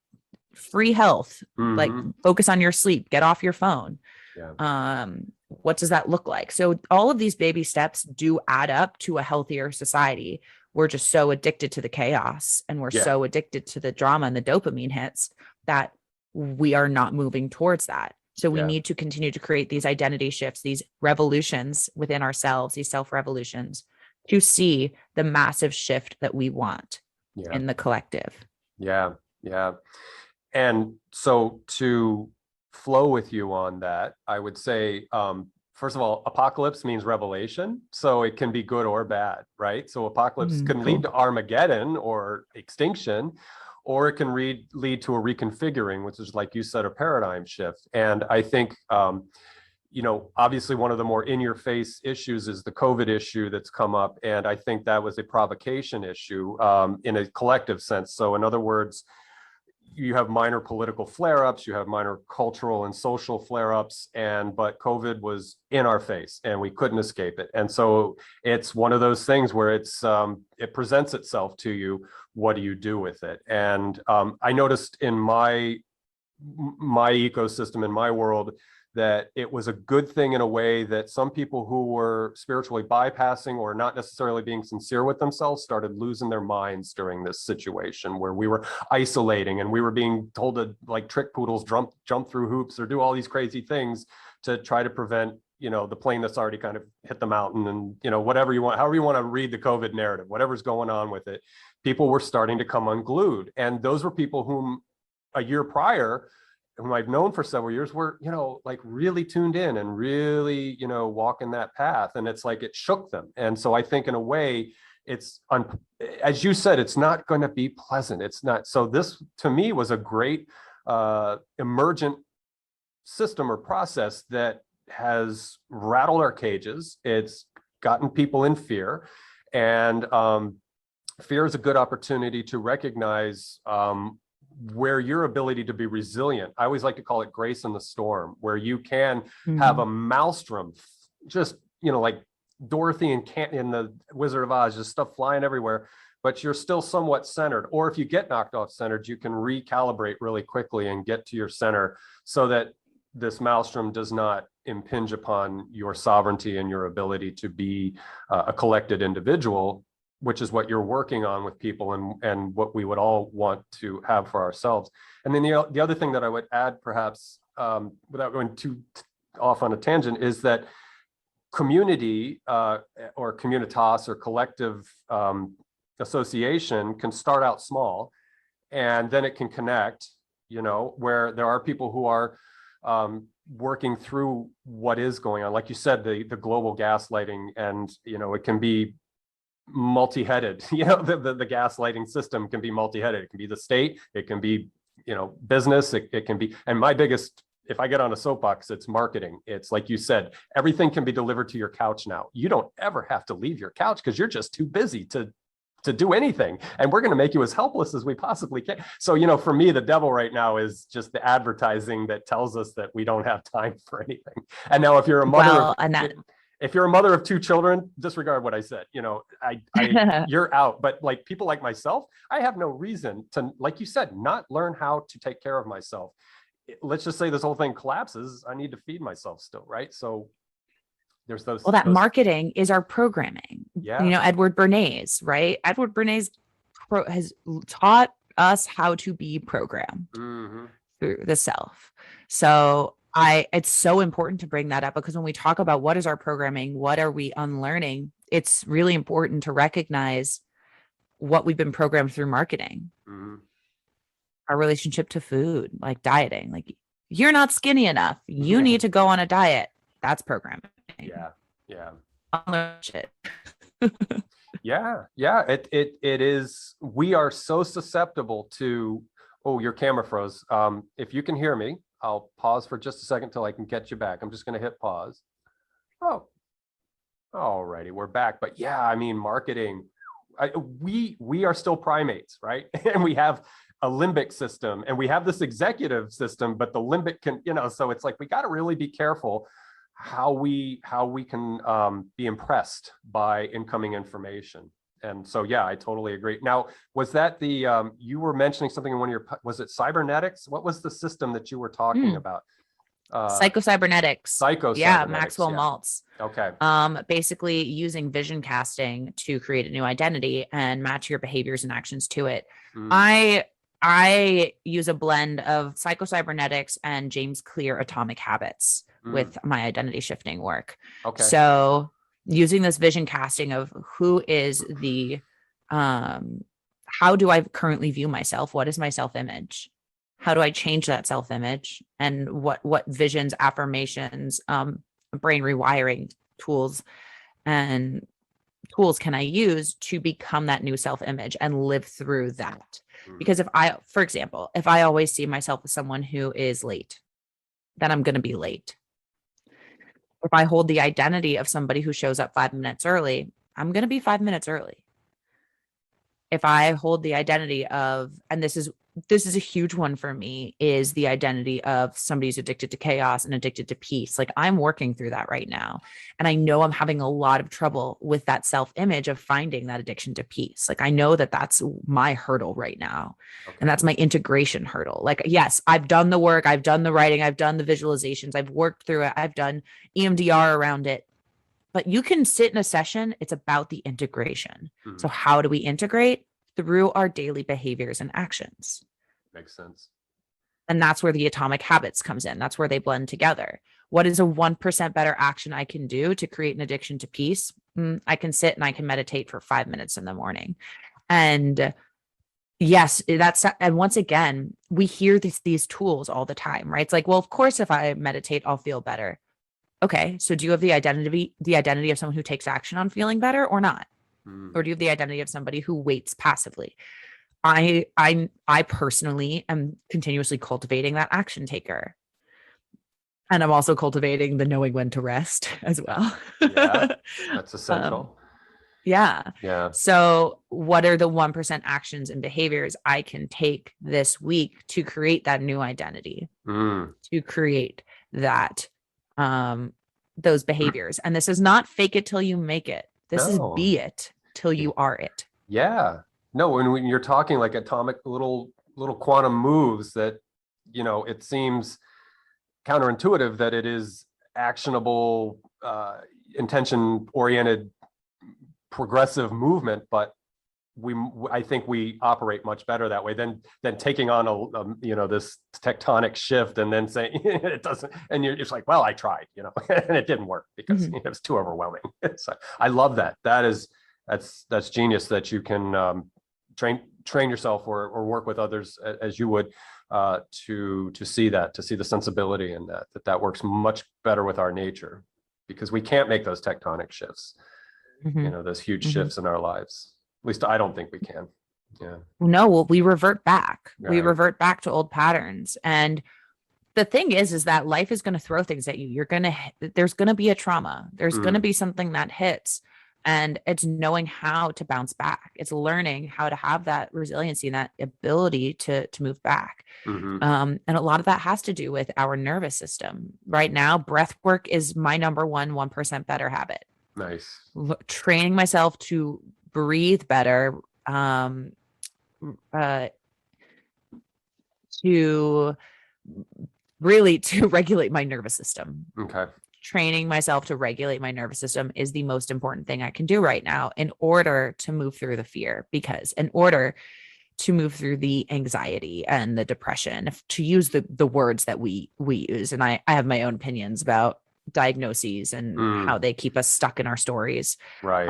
Free health, like Hmm. focus on your sleep, get off your phone. Yeah. What does that look like? So all of these baby steps do add up to a healthier society. We're just so addicted to the chaos, and we're Yeah. so addicted to the drama and the dopamine hits that we are not moving towards that. So we Yeah. need to continue to create these identity shifts, these revolutions within ourselves, these self revolutions, to see the massive shift that we want Yeah. in the collective. Yeah. Yeah. And so to flow with you on that, I would say, first of all, apocalypse means revelation. So it can be good or bad, right? So apocalypse can lead Cool. to Armageddon or extinction, or it can lead to a reconfiguring, which is, like you said, a paradigm shift. And I think, obviously one of the more in-your-face issues is the COVID issue that's come up. And I think that was a provocation issue in a collective sense. So in other words, you have minor political flare-ups, you have minor cultural and social flare-ups, but COVID was in our face and we couldn't escape it. And so it's one of those things where it presents itself to you. What do you do with it? And I noticed in my ecosystem, in my world, that it was a good thing in a way that some people who were spiritually bypassing or not necessarily being sincere with themselves started losing their minds during this situation where we were isolating and we were being told to, like trick poodles, jump through hoops or do all these crazy things to try to prevent, the plane that's already kind of hit the mountain, and, whatever you want, however you want to read the COVID narrative, whatever's going on with it, people were starting to come unglued. And those were people whom a year prior, whom I've known for several years, were, like really tuned in and really, walking that path. And it's like it shook them. And so I think in a way, as you said, it's not going to be pleasant. It's not. So this to me was a great emergent system or process that has rattled our cages. It's gotten people in fear. And fear is a good opportunity to recognize where your ability to be resilient, I always like to call it grace in the storm, where you can have a maelstrom, just, like Dorothy in the Wizard of Oz, just stuff flying everywhere, but you're still somewhat centered. Or if you get knocked off centered, you can recalibrate really quickly and get to your center so that this maelstrom does not impinge upon your sovereignty and your ability to be a collected individual, which is what you're working on with people and what we would all want to have for ourselves. And then the other thing that I would add, perhaps, without going too off on a tangent, is that community or communitas or collective association can start out small, and then it can connect, where there are people who are working through what is going on. Like you said, the global gaslighting, and, it can be multi-headed. The gaslighting system can be multi-headed. It can be the state, it can be, business, it can be, and my biggest, if I get on a soapbox, it's marketing. It's like you said, everything can be delivered to your couch now. You don't ever have to leave your couch because you're just too busy to do anything. And we're going to make you as helpless as we possibly can. So, for me, the devil right now is just the advertising that tells us that we don't have time for anything. And now if you're a mother, if you're a mother of two children, disregard what I said, you're out. But like people like myself, I have no reason to, like you said, not learn how to take care of myself. Let's just say this whole thing collapses. I need to feed myself still, right? So there's those. Well, that marketing is our programming. Yeah. Edward Bernays, right? Edward Bernays has taught us how to be programmed through the self. So it's so important to bring that up, because when we talk about what is our programming, what are we unlearning, it's really important to recognize what we've been programmed through marketing, our relationship to food, like dieting, like you're not skinny enough. You need to go on a diet. That's programming. Yeah. Yeah. Shit. Yeah. Yeah. It is. We are so susceptible to, oh, your camera froze. If you can hear me, I'll pause for just a second till I can get you back. I'm just going to hit pause. Oh, all righty. We're back. But yeah, I mean, marketing, we are still primates, right? And we have a limbic system and we have this executive system, but the limbic can, so it's like, we got to really be careful how we can be impressed by incoming information. And so, yeah, I totally agree. Now, was that the, you were mentioning something in one of your, was it cybernetics? What was the system that you were talking about? Psychocybernetics. Yeah, Maxwell Maltz. Okay. Basically using vision casting to create a new identity and match your behaviors and actions to it. I use a blend of psychocybernetics and James Clear atomic habits with my identity shifting work. Okay. So using this vision casting of who is the, how do I currently view myself? What is my self-image? How do I change that self-image? And what visions, affirmations, brain rewiring tools and tools can I use to become that new self-image and live through that? Because for example, if I always see myself as someone who is late, then I'm going to be late. If I hold the identity of somebody who shows up 5 minutes early, I'm going to be 5 minutes early. If I hold the identity of, and this is a huge one for me, is the identity of somebody who's addicted to chaos and addicted to peace. Like I'm working through that right now. And I know I'm having a lot of trouble with that self-image of finding that addiction to peace. Like I know that that's my hurdle right now. Okay. And that's my integration hurdle. Like, yes, I've done the work. I've done the writing. I've done the visualizations. I've worked through it. I've done EMDR around it. But you can sit in a session. It's about the integration. So how do we integrate? Through our daily behaviors and actions. Makes sense. And that's where the atomic habits comes in. That's where they blend together. What is a 1% better action I can do to create an addiction to peace? I can sit and I can meditate for 5 minutes in the morning. And yes, and once again, we hear these tools all the time, right? It's like, well, of course, if I meditate, I'll feel better. Okay. So do you have the identity of someone who takes action on feeling better or not? Or do you have the identity of somebody who waits passively? I personally am continuously cultivating that action taker. And I'm also cultivating the knowing when to rest as well. Yeah, that's essential. Yeah. Yeah. So what are the 1% actions and behaviors I can take this week to create that new identity, to create that, those behaviors? And this is not fake it till you make it. This is be it till you are it. Yeah. No, when you're talking like atomic little quantum moves that, it seems counterintuitive that it is actionable, intention-oriented, progressive movement, but I think we operate much better that way than taking on this tectonic shift and then saying it doesn't, and you're just like, well, I tried, and it didn't work because it was too overwhelming. So I love that. That's genius that you can train yourself or work with others as you would to see the sensibility and that works much better with our nature, because we can't make those tectonic shifts, those huge shifts in our lives. At least I don't think we can. Yeah. No, well, we revert back. Right. We revert back to old patterns. And the thing is that life is going to throw things at you. There's going to be a trauma. There's going to be something that hits, and it's knowing how to bounce back. It's learning how to have that resiliency and that ability to move back. And a lot of that has to do with our nervous system. Right now, breath work is my number 1% better habit. Nice. Training myself to breathe better, to regulate my nervous system. Okay. Training myself to regulate my nervous system is the most important thing I can do right now in order to move through the fear, because in order to move through the anxiety and the depression, to use the words that we use. And I have my own opinions about diagnoses and how they keep us stuck in our stories. Right.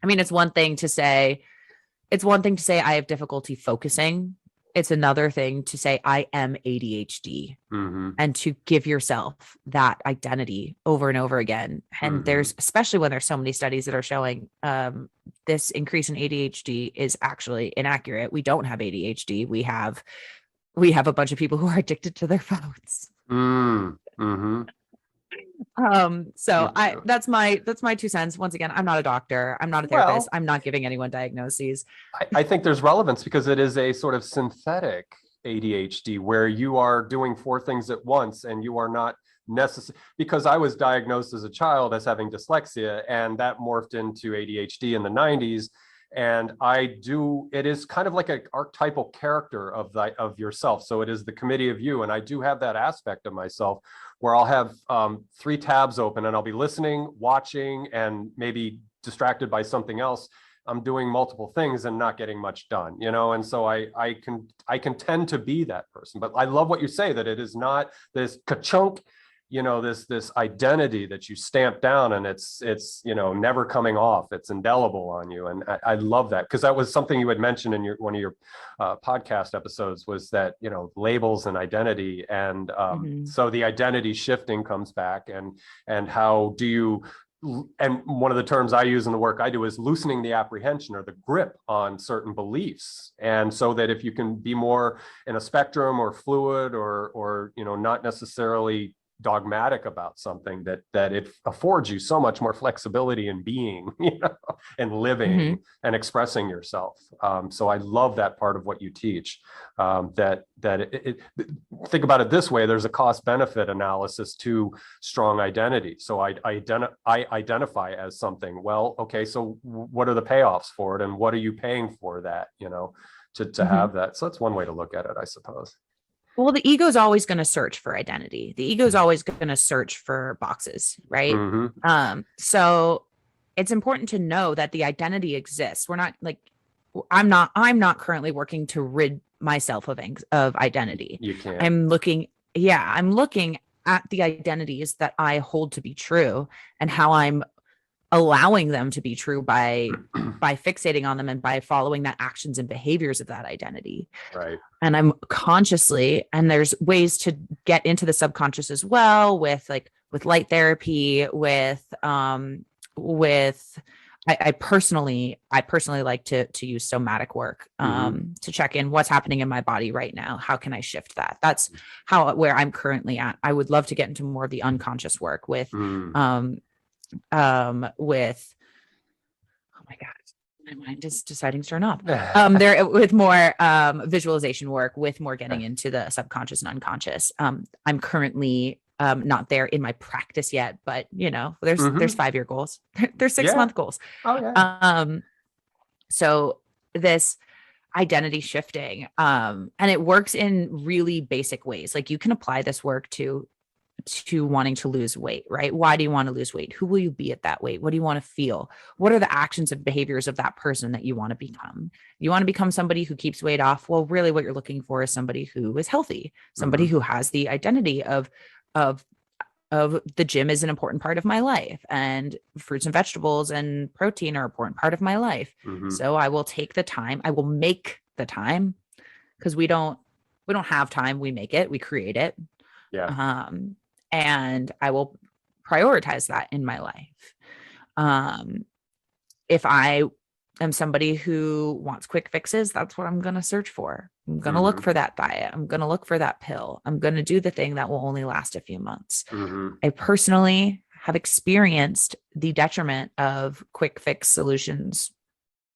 I mean, it's one thing to say I have difficulty focusing. It's another thing to say I am ADHD, and to give yourself that identity over and over again. And there's, especially when there's so many studies that are showing this increase in ADHD is actually inaccurate. We don't have ADHD. We have a bunch of people who are addicted to their phones. So that's my 2 cents. Once again, I'm not a doctor. I'm not a therapist. I'm not giving anyone diagnoses. I think there's relevance because it is a sort of synthetic ADHD where you are doing 4 things at once and you are not necessary. Because I was diagnosed as a child as having dyslexia, and that morphed into ADHD in the 90s. And it is kind of like an archetypal character of yourself. So it is the committee of you. And I do have that aspect of myself where I'll have 3 tabs open and I'll be listening, watching, and maybe distracted by something else. I'm doing multiple things and not getting much done, and so I can tend to be that person. But I love what you say, that it is not this ka-chunk, this identity that you stamp down, and it's never coming off. It's indelible on you. And I love that, because that was something you had mentioned in one of your podcast episodes, was that, labels and identity. And so the identity shifting comes back, and how do you, and one of the terms I use in the work I do is loosening the apprehension or the grip on certain beliefs. And so that if you can be more in a spectrum or fluid or not necessarily dogmatic about something, that it affords you so much more flexibility in being, and living and expressing yourself. So I love that part of what you teach. Think about it this way: there's a cost benefit analysis to strong identity. So I identify as something. Well, okay, so what are the payoffs for it, and what are you paying for that? To have that. So that's one way to look at it, I suppose. Well, the ego is always going to search for identity. The ego is always going to search for boxes, right? So it's important to know that the identity exists. We're not like, I'm not currently working to rid myself of identity. You can't. I'm looking at the identities that I hold to be true, and how I'm allowing them to be true by fixating on them and by following that actions and behaviors of that identity. Right. And I'm consciously, and there's ways to get into the subconscious as well, with light therapy, I personally like to use somatic work to check in what's happening in my body right now. How can I shift that? That's where I'm currently at. I would love to get into more of the unconscious work with oh my God, my mind is deciding to turn off. There with more visualization work, with more getting into the subconscious and unconscious. I'm currently not there in my practice yet, but there's 5-year goals. There's 6-month goals. Oh yeah. So this identity shifting, and it works in really basic ways. Like, you can apply this work to wanting to lose weight, right? Why do you want to lose weight? Who will you be at that weight? What do you want to feel? What are the actions and behaviors of that person that you want to become? You want to become somebody who keeps weight off? Well, really what you're looking for is somebody who is healthy, somebody who has the identity of the gym is an important part of my life, and fruits and vegetables and protein are an important part of my life. So I will take the time, I will make the time, because we don't have time. We make it, we create it. Yeah. And I will prioritize that in my life. If I am somebody who wants quick fixes, that's what I'm going to search for. I'm going to look for that diet. I'm going to look for that pill. I'm going to do the thing that will only last a few months. I personally have experienced the detriment of quick fix solutions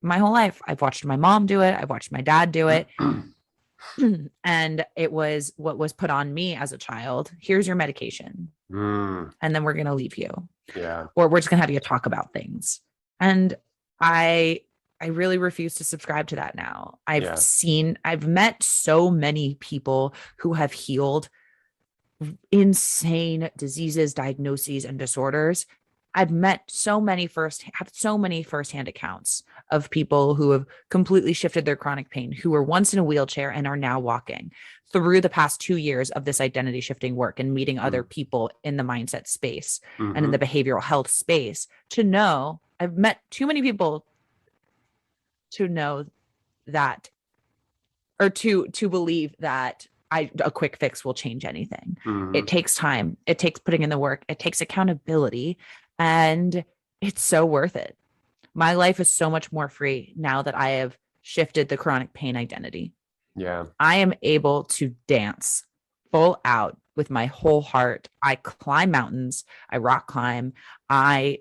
my whole life. I've watched my mom do it. I've watched my dad do it. And it was what was put on me as a child. Here's your medication. And then we're going to leave you. Yeah. Or we're just going to have you talk about things. And I really refuse to subscribe to that now. I've met so many people who have healed insane diseases, diagnoses, and disorders. I've met so many firsthand accounts of people who have completely shifted their chronic pain, who were once in a wheelchair and are now walking, through the past 2 years of this identity shifting work and meeting other people in the mindset space and in the behavioral health space, to know I've met too many people to know that, or to believe that a quick fix will change anything. It takes time. It takes putting in the work. It takes accountability, and it's so worth it. My life is so much more free now that I have shifted the chronic pain identity. Yeah. I am able to dance full out with my whole heart. I climb mountains. I rock climb. I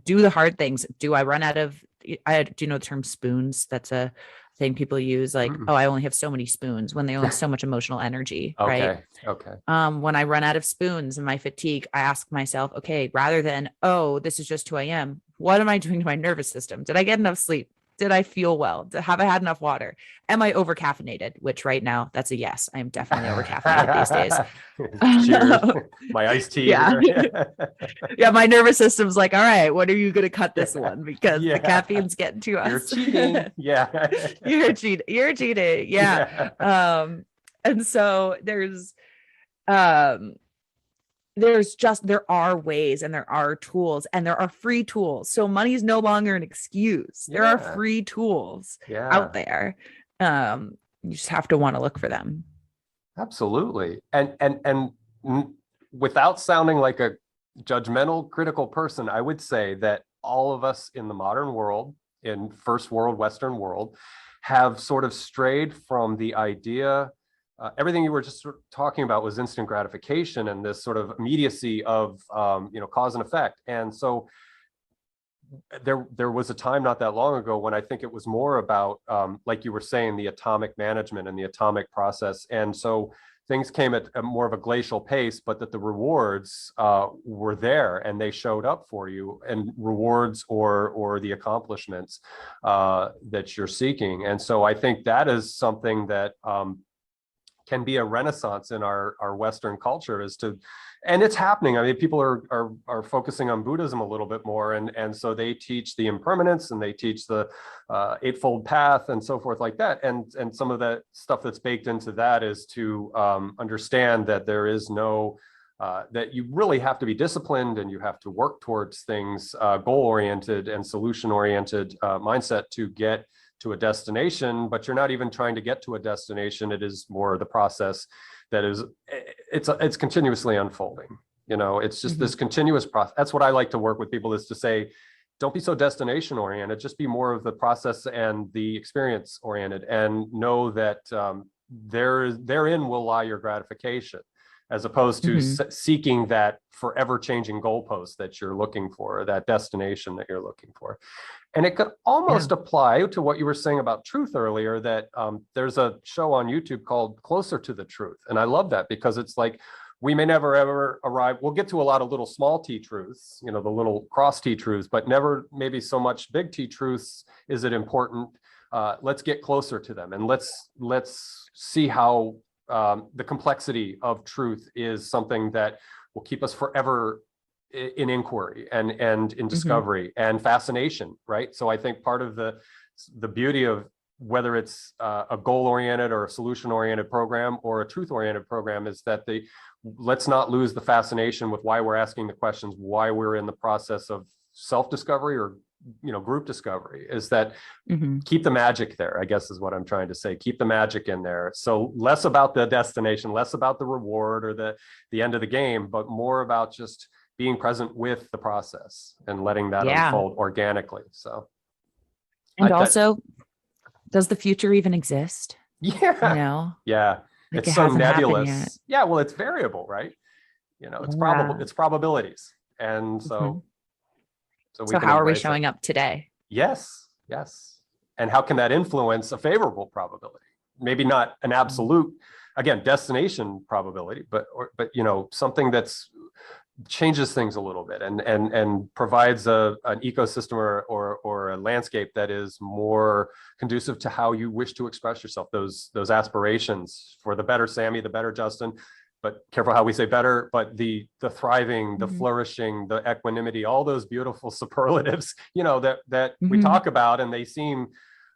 do the hard things. Do I run out of, do you know the term spoons? That's a thing people use, like, oh, I only have so many spoons, when they only have so much emotional energy, right? Okay. When I run out of spoons and my fatigue, I ask myself, okay, rather than, oh, this is just who I am, what am I doing to my nervous system? Did I get enough sleep? Did I feel well? Have I had enough water? Am I over caffeinated? Which right now, that's a yes. I am definitely over caffeinated these days. Cheers. My iced tea. Yeah. Yeah. My nervous system's like, all right, when are you going to cut this one? Because the caffeine's getting to us. You're cheating. Yeah. You're cheating. You're cheating. Yeah. And so there are ways, and there are tools, and there are free tools. So money is no longer an excuse. There are free tools out there. You just have to want to look for them. Absolutely. And without sounding like a judgmental, critical person, I would say that all of us in the modern world, in first world, Western world, have sort of strayed from the idea. Everything you were just sort of talking about was instant gratification and this sort of immediacy of cause and effect. And so there was a time not that long ago when I think it was more about, like you were saying, the atomic management and the atomic process. And so things came at a more of a glacial pace, but that the rewards were there and they showed up for you, and rewards or the accomplishments that you're seeking. And so I think that is something that can be a renaissance in our Western culture, and it's happening. I mean, people are focusing on Buddhism a little bit more, and so they teach the impermanence, and they teach the Eightfold Path and so forth like that. And some of the stuff that's baked into that is to understand that there is no, that you really have to be disciplined, and you have to work towards things, goal-oriented and solution-oriented mindset to get to a destination, but you're not even trying to get to a destination. It is more the process that is, it's continuously unfolding. It's just this continuous process. That's what I like to work with people, is to say, don't be so destination oriented, just be more of the process and the experience oriented, and know that therein will lie your gratification, as opposed to seeking that forever changing goalpost that you're looking for, or that destination that you're looking for. And it could almost apply to what you were saying about truth earlier, that there's a show on YouTube called Closer to the Truth. And I love that, because it's like, we may never ever arrive. We'll get to a lot of little small T truths, the little cross T truths, but never maybe so much big T truths. Is it important? Let's get closer to them, and let's see how the complexity of truth is something that will keep us forever in inquiry and in discovery and fascination, right? So I think part of the beauty of whether it's a goal-oriented or a solution-oriented program or a truth-oriented program is that let's not lose the fascination with why we're asking the questions, why we're in the process of self-discovery or group discovery, is that keep the magic there, I guess is what I'm trying to say. Keep the magic in there. So less about the destination, less about the reward or the end of the game, but more about just being present with the process and letting that unfold organically. So, and also, does the future even exist? Yeah. Yeah. Like it's so nebulous. Yeah. Well, it's variable, right? It's probable, it's probabilities. And so, so how are we showing up today? Yes. And how can that influence a favorable probability? Maybe not an absolute, again, destination probability, but something that's changes things a little bit and provides an ecosystem or a landscape that is more conducive to how you wish to express yourself, those aspirations for the better Sammi, the better Justin, but careful how we say better, but the thriving, the flourishing, the equanimity, all those beautiful superlatives, that we talk about, and they seem,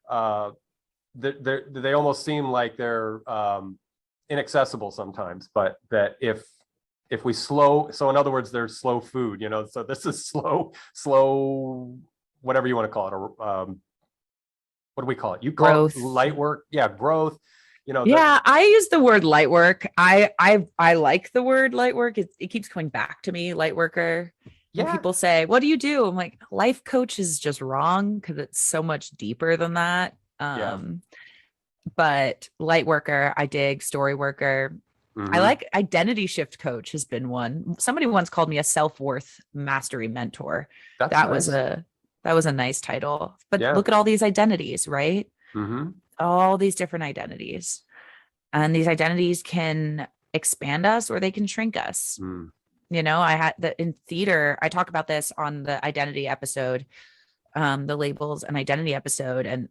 they almost seem like they're inaccessible sometimes, but that if we slow, so in other words, there's slow food, so this is slow, whatever you want to call it, what do we call it? You call it Growth. light work. Yeah. Growth, Yeah, I use the word light work. I like the word light work. It keeps coming back to me, light worker. When yeah. people say, "What do you do?" I'm like, life coach is just wrong because it's so much deeper than that. Yeah. But light worker, I dig. Story worker. I Mm-hmm. like identity shift coach has been one. Somebody once called me a self-worth mastery mentor. That's That was nice. a nice title. But Yeah. look at all these identities, right? Mm-hmm. All these different identities. And these identities can expand us or they can shrink us. Mm. I had that in theater, I talk about this on the identity episode, the labels and identity episode. And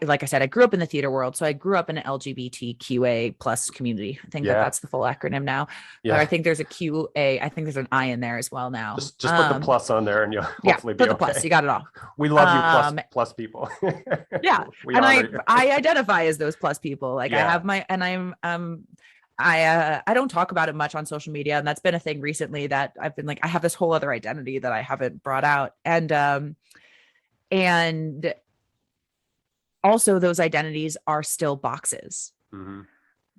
like I said, I grew up in the theater world. So I grew up in an LGBTQA plus community. I think Yeah. that's the full acronym now. But I Yeah. think there's a QA. I think there's an I in there as well now. Just put the plus on there and you'll Yeah, hopefully be put the plus. okay. You got it all. We love you plus people. Yeah. We And honor you. I identify as those plus people. Like I Yeah. have my, and I'm I don't talk about it much on social media, and that's been a thing recently that I've been like, I have this whole other identity that I haven't brought out. And also those identities are still boxes. Mm-hmm.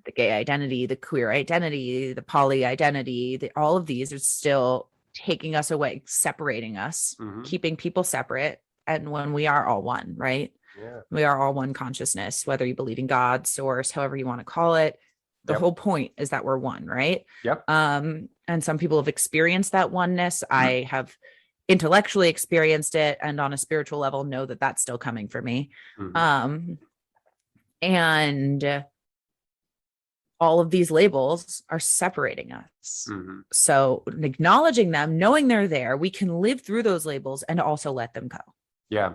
The gay identity, the queer identity, the poly identity, all of these are still taking us away, separating us, Mm-hmm. keeping people separate. And when we are all one, right? Yeah. We are all one consciousness, whether you believe in God, source, however you want to call it. The Yep. whole point is that we're one, right? Yep. And some people have experienced that oneness. I have intellectually experienced it, and on a spiritual level know that that's still coming for me. Mm-hmm. And all of these labels are separating us. Mm-hmm. So acknowledging them, knowing they're there, we can live through those labels and also let them go. Yeah.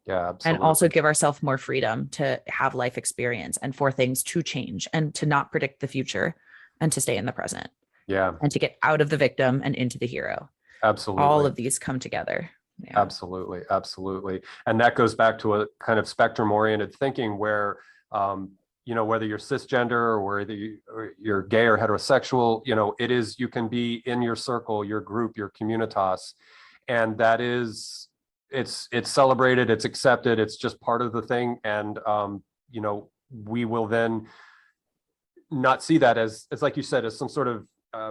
Yeah, absolutely. And also give ourselves more freedom to have life experience and for things to change and to not predict the future and to stay in the present. Yeah. And to get out of the victim and into the hero. Absolutely. All of these come together. Yeah. Absolutely. Absolutely. And that goes back to a kind of spectrum oriented thinking where, whether you're cisgender or whether you're gay or heterosexual, it is, you can be in your circle, your group, your communitas. And that is, it's celebrated, it's accepted, it's just part of the thing. And, we will then not see that as like you said, as some sort of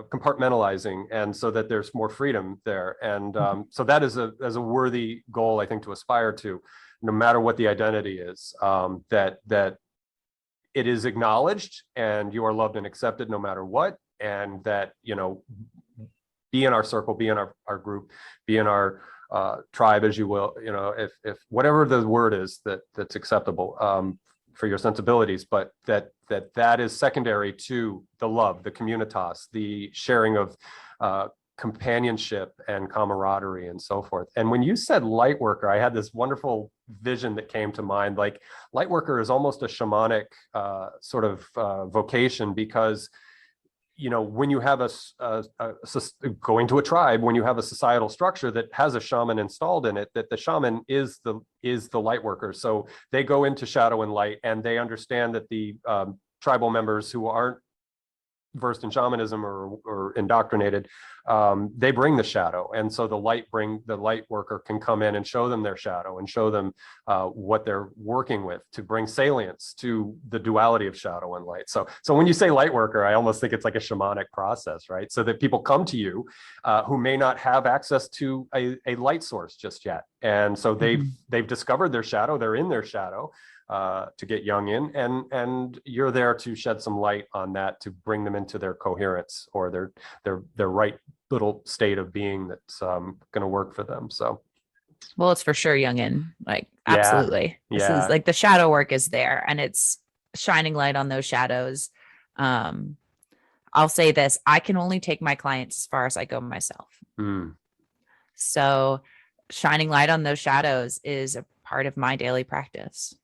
compartmentalizing, and so that there's more freedom there. And so that is a worthy goal, I think, to aspire to, no matter what the identity is, that it is acknowledged and you are loved and accepted no matter what. And that, be in our circle, be in our group, be in our tribe, as you will, if whatever the word is that's acceptable for your sensibilities, but that is secondary to the love, the communitas, the sharing of companionship and camaraderie and so forth. And when you said light worker, I had this wonderful vision that came to mind. Like, light worker is almost a shamanic sort of vocation, because when you have going to a tribe, when you have a societal structure that has a shaman installed in it, that the shaman is the light worker. So they go into shadow and light, and they understand that the tribal members who aren't versed in shamanism or indoctrinated, they bring the shadow. And so the light worker can come in and show them their shadow and show them what they're working with, to bring salience to the duality of shadow and light. So when you say light worker, I almost think it's like a shamanic process, right? So that people come to you who may not have access to a light source just yet. And so they've discovered their shadow, they're in their shadow, to get young in, and you're there to shed some light on that, to bring them into their coherence or their right little state of being that's going to work for them. So, well, it's for sure youngin, like, yeah, absolutely. This yeah. is like, the shadow work is there, and it's shining light on those shadows. I'll say this: I can only take my clients as far as I go myself. So shining light on those shadows is a part of my daily practice.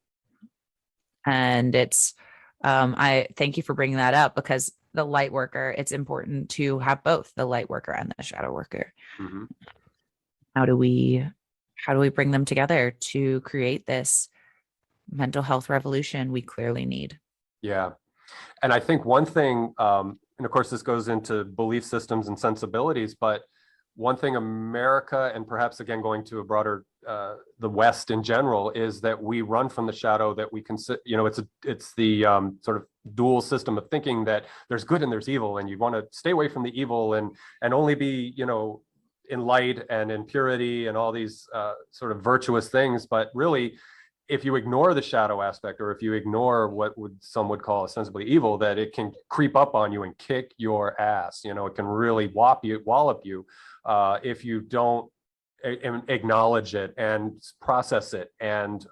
And it's, I thank you for bringing that up, because the light worker, it's important to have both the light worker and the shadow worker. Mm-hmm. How do we bring them together to create this mental health revolution we clearly need? Yeah. And I think one thing, and of course this goes into belief systems and sensibilities, but one thing America, and perhaps again going to a broader the West in general, is that we run from the shadow, that we consider, it's the sort of dual system of thinking that there's good and there's evil, and you want to stay away from the evil and only be, in light and in purity and all these sort of virtuous things. But really, if you ignore the shadow aspect, or if you ignore what some would call ostensibly evil, that it can creep up on you and kick your ass. It can really wallop you if you don't acknowledge it and process it and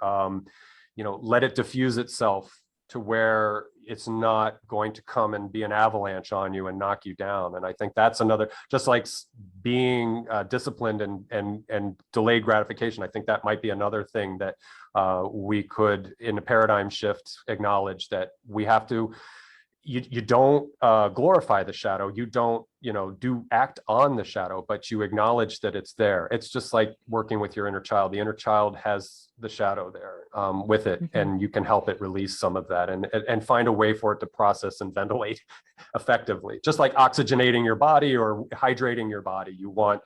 let it diffuse itself to where it's not going to come and be an avalanche on you and knock you down. And I think that's another, just like being disciplined and delayed gratification. I think that might be another thing that we could, in a paradigm shift, acknowledge, that we have to, you don't glorify the shadow. You don't, do act on the shadow, but you acknowledge that it's there. It's just like working with your inner child. The inner child has the shadow there with it, and you can help it release some of that and find a way for it to process and ventilate effectively. Just like oxygenating your body or hydrating your body, you want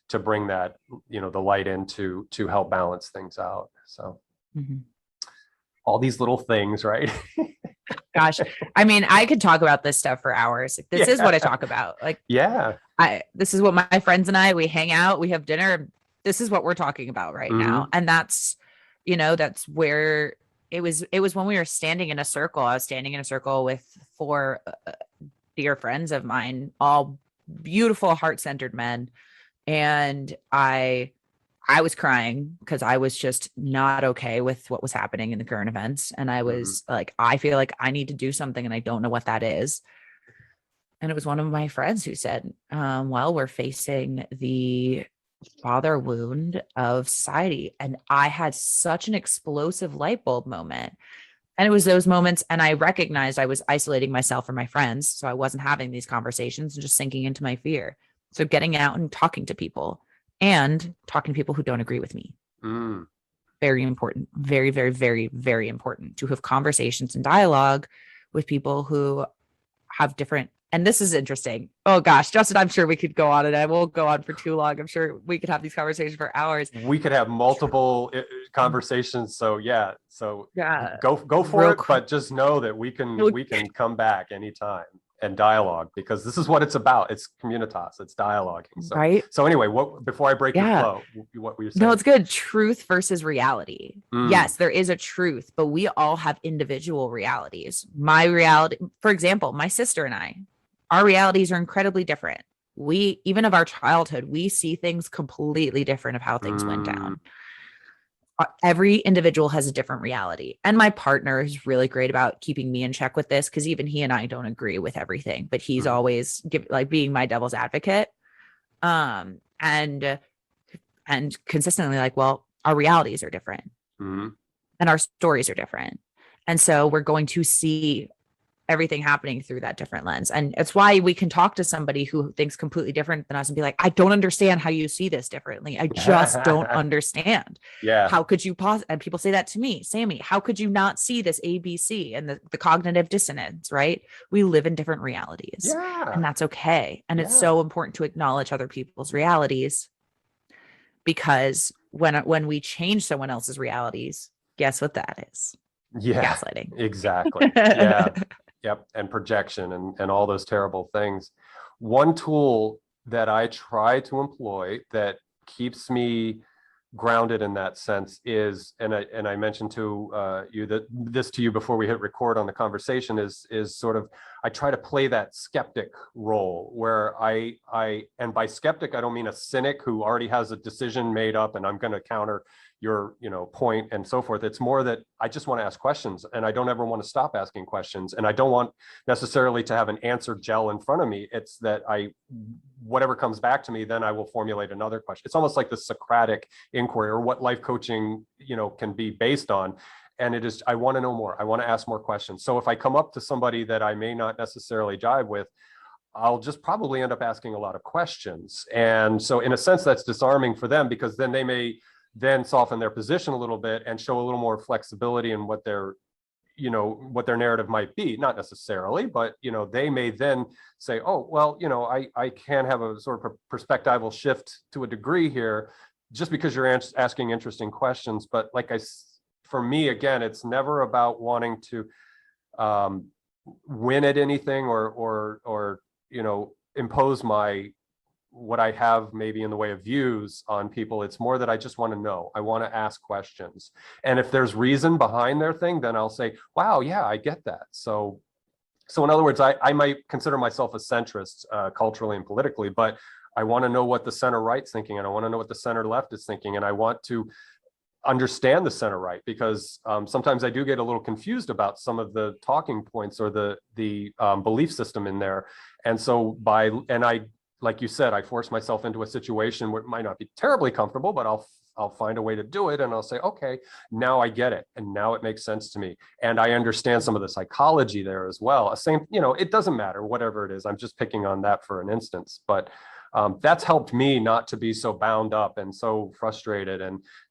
to bring that, the light in to help balance things out. So all these little things, right? Gosh, I mean, I could talk about this stuff for hours. This is what I talk about. Like, this is what my friends and we hang out, we have dinner. This is what we're talking about right now. And that's, that's where it was when we were standing in a circle. I was standing in a circle with 4 dear friends of mine, all beautiful, heart-centered men. And I was crying because I was just not okay with what was happening in the current events. And I was like, I feel like I need to do something and I don't know what that is. And it was one of my friends who said, well, we're facing the father wound of society. And I had such an explosive light bulb moment. And it was those moments. And I recognized I was isolating myself from my friends. So I wasn't having these conversations and just sinking into my fear. So getting out and talking to people. And talking to people who don't agree with me. Very important. Very, very, very, very important to have conversations and dialogue with people who have different. And this is interesting. Oh gosh, Justin, I'm sure we could go on, and I won't go on for too long. I'm sure we could have these conversations for hours. We could have multiple conversations. So go for it. But just know that we can come back anytime and dialogue, because this is what it's about. It's communitas, it's dialoguing. So, right. So anyway, before I break your flow, what were you saying? No, it's good. Truth versus reality. Yes, there is a truth, but we all have individual realities. My reality, for example, my sister and I, our realities are incredibly different. We, even of our childhood, we see things completely different of how things went down. Every individual has a different reality. And my partner is really great about keeping me in check with this, because even he and I don't agree with everything, but he's always being my devil's advocate. And consistently like, well, our realities are different and our stories are different. And so we're going to see everything happening through that different lens. And it's why we can talk to somebody who thinks completely different than us and be like, I don't understand how you see this differently. I just don't understand. How could you and people say that to me, Sammy, how could you not see this ABC and the cognitive dissonance, right? We live in different realities and that's okay. And it's so important to acknowledge other people's realities, because when we change someone else's realities, guess what that is? Gaslighting. Exactly. Yep. And projection and all those terrible things. One tool that I try to employ that keeps me grounded in that sense is, and I mentioned to you that this to you before we hit record on the conversation, is sort of, I try to play that skeptic role, where and by skeptic, I don't mean a cynic who already has a decision made up and I'm going to counter your point and so forth. It's more that I just want to ask questions, and I don't ever want to stop asking questions, and I don't want necessarily to have an answer gel in front of me. It's that whatever comes back to me, then I will formulate another question. It's almost like the Socratic inquiry, or what life coaching can be based on. And it is, I want to know more. I want to ask more questions. So if I come up to somebody that I may not necessarily jive with, I'll just probably end up asking a lot of questions. And so in a sense, that's disarming for them, because then they may then soften their position a little bit and show a little more flexibility in what their narrative might be. Not necessarily, but they may then say, oh, well, I can have a sort of perspectival shift to a degree here, just because you're asking interesting questions. But for me, again, it's never about wanting to win at anything or impose what I have maybe in the way of views on people. It's more that I just want to know. I want to ask questions. And if there's reason behind their thing, then I'll say, wow, yeah, I get that. So in other words, I might consider myself a centrist culturally and politically, but I want to know what the center right's thinking, and I want to know what the center left is thinking. And I want to understand the center right, because sometimes I do get a little confused about some of the talking points or the belief system in there. And so like you said, I force myself into a situation where it might not be terribly comfortable, but I'll find a way to do it. And I'll say, okay, now I get it. And now it makes sense to me. And I understand some of the psychology there as well. It doesn't matter, whatever it is. I'm just picking on that for an instance, but that's helped me not to be so bound up and so frustrated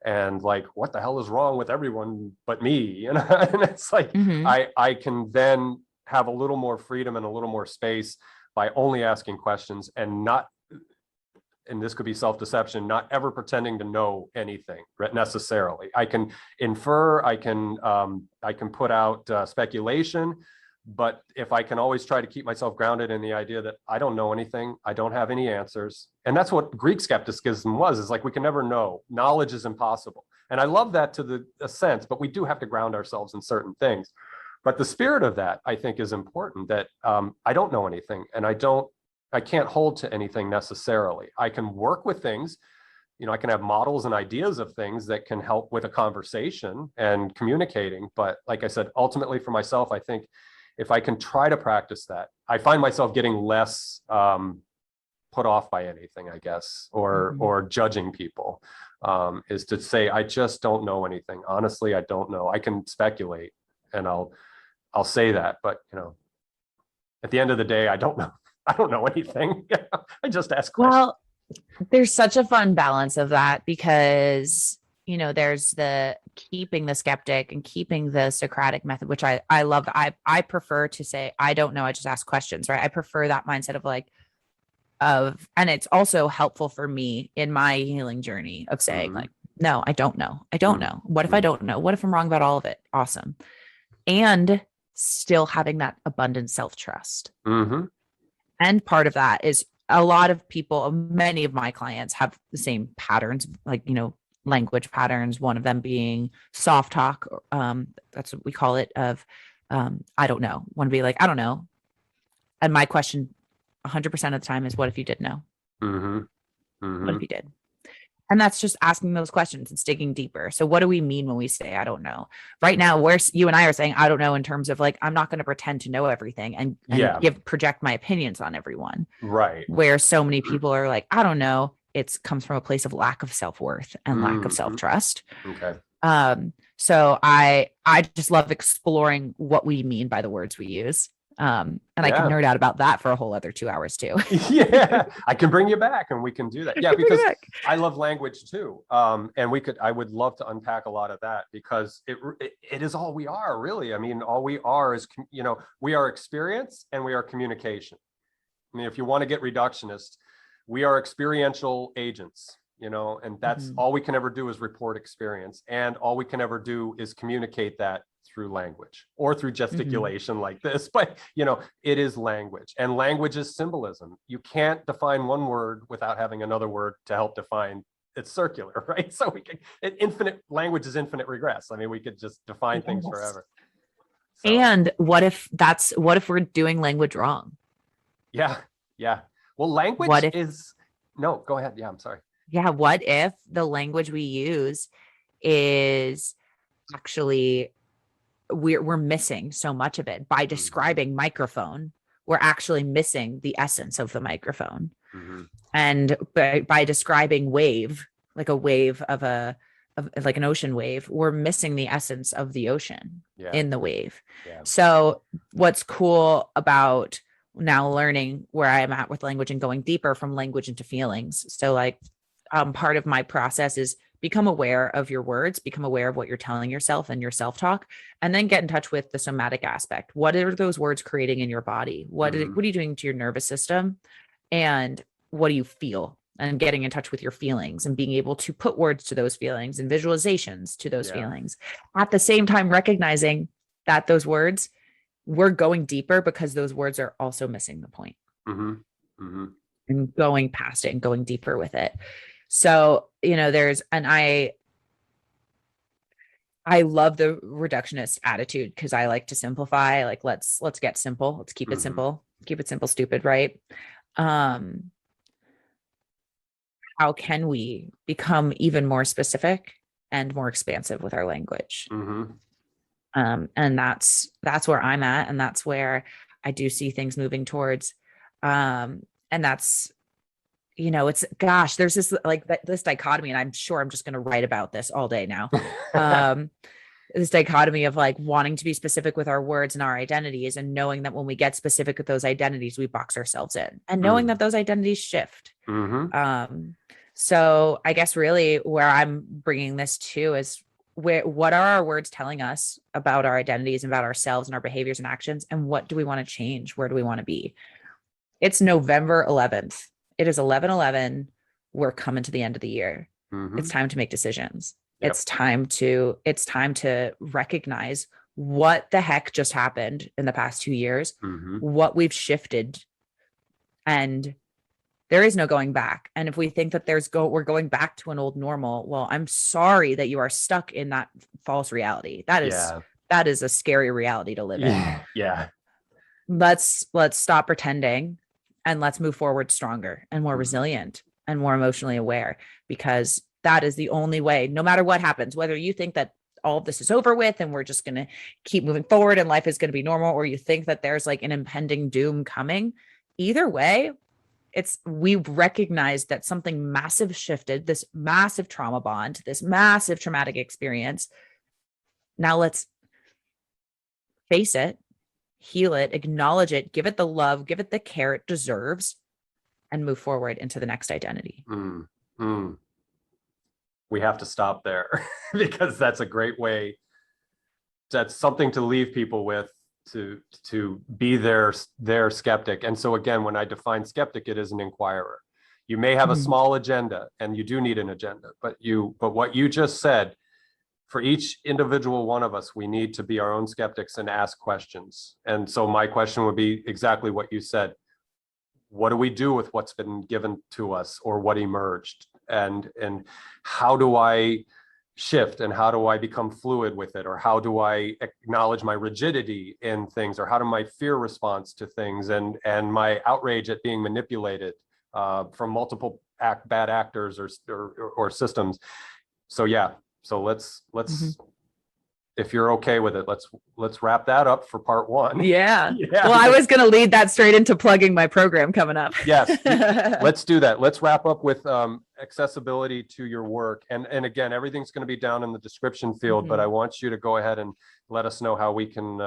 and like, what the hell is wrong with everyone but me? And it's like, I can then have a little more freedom and a little more space by only asking questions and this could be self-deception, not ever pretending to know anything necessarily. I can infer, I can put out speculation, but if I can always try to keep myself grounded in the idea that I don't know anything, I don't have any answers. And that's what Greek skepticism is like, we can never know. Knowledge is impossible. And I love that to a sense, but we do have to ground ourselves in certain things. But the spirit of that, I think, is important, that I don't know anything, and I can't hold to anything necessarily. I can work with things, I can have models and ideas of things that can help with a conversation and communicating. But like I said, ultimately for myself, I think if I can try to practice that, I find myself getting less put off by anything, I guess, or judging people, is to say, I just don't know anything. Honestly, I don't know. I can speculate, and I'll say that, but at the end of the day, I don't know. I don't know anything. I just ask questions. Well, there's such a fun balance of that, because there's the keeping the skeptic and keeping the Socratic method, which I love. I prefer to say, I don't know, I just ask questions, right? I prefer that mindset and it's also helpful for me in my healing journey of saying like, no, I don't know. I don't know. What if I don't know? What if I'm wrong about all of it? Awesome. And still having that abundant self-trust. And part of that is a lot of people, many of my clients have the same patterns, like, language patterns, one of them being soft talk. That's what we call it, of I don't know. Want to be like, I don't know. And my question 100% of the time is, what if you did know? What if you did? And that's just asking those questions and digging deeper. So what do we mean when we say, I don't know? Right now, where you and I are saying, I don't know, in terms of like, I'm not going to pretend to know everything and project my opinions on everyone. Right. Where so many people are like, I don't know. It comes from a place of lack of self-worth and lack of self-trust. Okay. So I just love exploring what we mean by the words we use. And I can nerd out about that for a whole other 2 hours too. Yeah, I can bring you back and we can do that. Yeah, because I love language too. And I would love to unpack a lot of that, because it is all we are, really. I mean, all we are is, we are experience and we are communication. I mean, if you want to get reductionist, we are experiential agents, and that's all we can ever do is report experience. And all we can ever do is communicate that through language or through gesticulation like this. But, it is language, and language is symbolism. You can't define one word without having another word to help define. It's circular, right? So language is infinite regress. I mean, we could just define things forever. So, and what if we're doing language wrong? Yeah. Well, language no, go ahead. Yeah, I'm sorry. Yeah. What if the language we use is actually, we're missing so much of it by describing microphone? We're actually missing the essence of the microphone. And by describing wave, like a wave of like an ocean wave, we're missing the essence of the ocean in the wave. So what's cool about now learning where I'm at with language and going deeper from language into feelings. So like, part of my process is become aware of your words, become aware of what you're telling yourself and your self-talk, and then get in touch with the somatic aspect. What are those words creating in your body? What are you doing to your nervous system? And what do you feel and getting in touch with your feelings and being able to put words to those feelings and visualizations to those feelings. At the same time, recognizing that those words, we're going deeper because those words are also missing the point. And going past it and going deeper with it. So, I love the reductionist attitude because I like to simplify. Like, let's get simple. Let's keep it simple. Keep it simple, stupid, right? How can we become even more specific and more expansive with our language? And that's where I'm at, and that's where I do see things moving towards. And that's, it's, gosh, there's this this dichotomy, and I'm sure I'm just going to write about this all day now. This dichotomy of like wanting to be specific with our words and our identities, and knowing that when we get specific with those identities, we box ourselves in, and knowing that those identities shift. So I guess really where I'm bringing this to is what are our words telling us about our identities and about ourselves and our behaviors and actions, and what do we want to change? Where do we want to be? It's November 11th. It is 11/11. We're coming to the end of the year. It's time to make decisions. It's time to recognize what the heck just happened in the past 2 years, what we've shifted, and there is no going back. And if we think that we're going back to an old normal, well, I'm sorry that you are stuck in that false reality. That is a scary reality to live in. Let's stop pretending, and let's move forward stronger and more resilient and more emotionally aware, because that is the only way, no matter what happens, whether you think that all of this is over with and we're just going to keep moving forward and life is going to be normal, or you think that there's like an impending doom coming, either way, we've recognized that something massive shifted, this massive trauma bond, this massive traumatic experience. Now let's face it, heal it, acknowledge it, give it the love, give it the care it deserves, and move forward into the next identity. We have to stop there because that's a great way. That's something to leave people with, to be their skeptic. And so again, when I define skeptic, it is an inquirer. You may have a small agenda, and you do need an agenda, but what you just said, for each individual one of us, we need to be our own skeptics and ask questions. And so my question would be exactly what you said. What do we do with what's been given to us, or what emerged? And how do I shift, and how do I become fluid with it? Or how do I acknowledge my rigidity in things? Or how do my fear response to things and my outrage at being manipulated from multiple bad actors or systems? So let's if you're okay with it, let's wrap that up for part one. Yeah. Well, I was going to lead that straight into plugging my program coming up. Yes, let's do that. Let's wrap up with accessibility to your work. And again, everything's going to be down in the description field, but I want you to go ahead and let us know how we can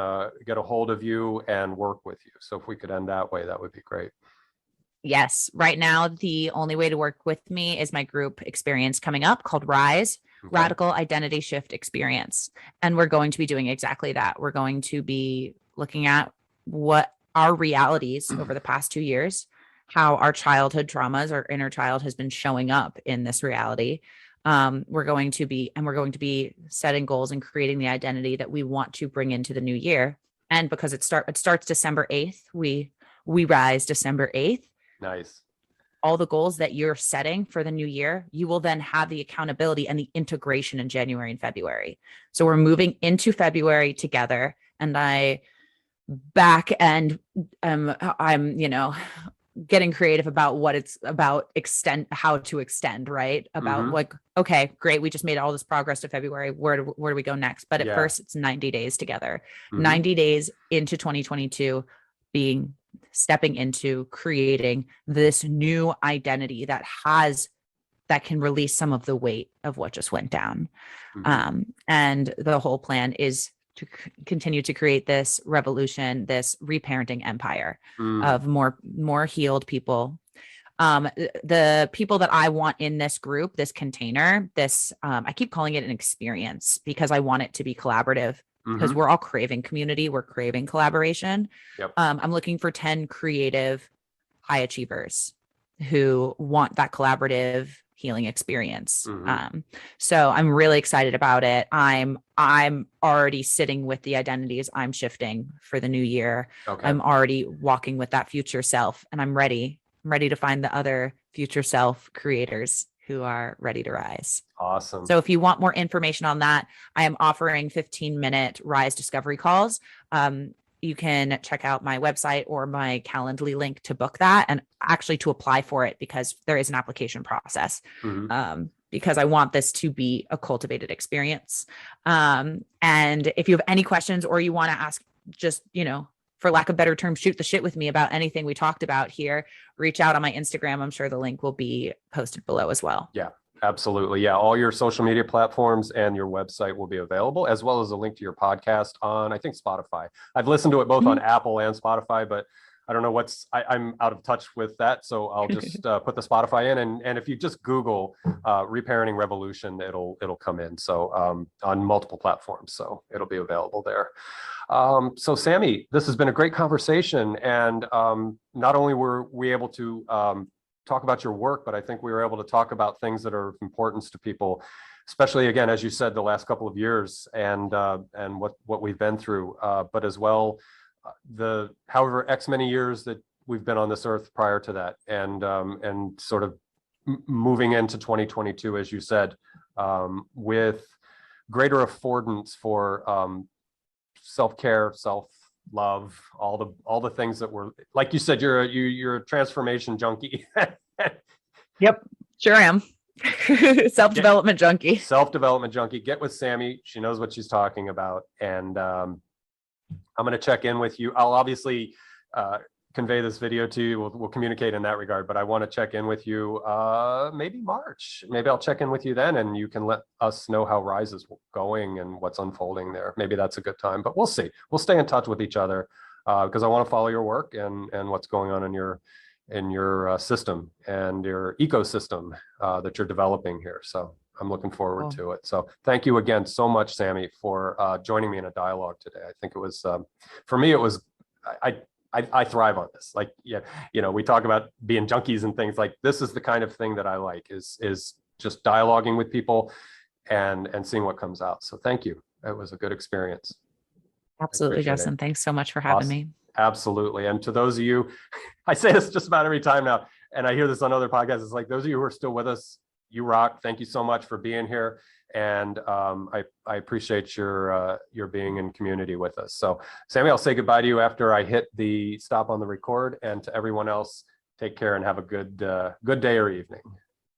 get a hold of you and work with you. So if we could end that way, that would be great. Yes. Right now, the only way to work with me is my group experience coming up called Rise. Radical Identity Shift Experience. And we're going to be doing exactly that. We're going to be looking at what our realities over the past 2 years, how our childhood traumas, our inner child has been showing up in this reality. We're going to be setting goals and creating the identity that we want to bring into the new year. And because it starts December 8th, we rise December 8th. Nice. All the goals that you're setting for the new year, you will then have the accountability and the integration in January and February. So we're moving into February together, and I'm getting creative about what it's about, how to extend, right? About like, okay, great. We just made all this progress to February. Where do we go next? But at first it's 90 days together, 90 days into 2022, stepping into creating this new identity that can release some of the weight of what just went down. And the whole plan is to continue to create this revolution, this reparenting empire of more healed people. The people that I want in this group, this container, I keep calling it an experience because I want it to be collaborative. Because we're all craving community, we're craving collaboration. I'm looking for 10 creative high achievers who want that collaborative healing experience. Mm-hmm. So I'm really excited about it. I'm already sitting with the identities I'm shifting for the new year. Okay. I'm already walking with that future self, and I'm ready. I'm ready to find the other future self creators who are ready to rise. Awesome. So if you want more information on that, I am offering 15-minute Rise Discovery calls. You can check out my website or my Calendly link to book that, and actually to apply for it, because there is an application process. Mm-hmm. Because I want this to be a cultivated experience. And if you have any questions, or you want to ask, just, for lack of better term, shoot the shit with me about anything we talked about here, reach out on my Instagram. I'm sure the link will be posted below as well. Yeah. Absolutely. Yeah. All your social media platforms and your website will be available, as well as a link to your podcast on, I think, Spotify. I've listened to it both on Apple and Spotify, but I don't know I'm out of touch with that. So I'll just put the Spotify in. And if you just Google Reparenting Revolution, it'll come in. So on multiple platforms. So it'll be available there. So Sammi, this has been a great conversation. And not only were we able to talk about your work, but I think we were able to talk about things that are of importance to people, especially, again, as you said, the last couple of years and what we've been through, but as well, the however X many years that we've been on this earth prior to that, and sort of moving into 2022, as you said, with greater affordance for self-care, self-love, all the things that were, like you said, you're a transformation junkie. Yep, sure am. Self-development junkie. Self-development junkie. Get with Sammi. She knows what she's talking about. And I'm going to check in with you. I'll obviously convey this video to you. We'll communicate in that regard, but I want to check in with you maybe March. Maybe I'll check in with you then, and you can let us know how Rise is going and what's unfolding there. Maybe that's a good time, but we'll see. We'll stay in touch with each other because I want to follow your work and what's going on in your system and your ecosystem that you're developing here. So I'm looking forward to it. So thank you again so much, Sammi, for joining me in a dialogue today. I think it was, for me, it was, I thrive on this. Like, yeah, we talk about being junkies and things. Like, this is the kind of thing that I like, is just dialoguing with people and seeing what comes out. So thank you. It was a good experience. Absolutely, Justin. Thanks so much for having me. Absolutely. And to those of you, I say this just about every time now, and I hear this on other podcasts, it's like, those of you who are still with us, you rock. Thank you so much for being here. And I appreciate your being in community with us. So Sammi, I'll say goodbye to you after I hit the stop on the record, and to everyone else, take care and have a good day or evening.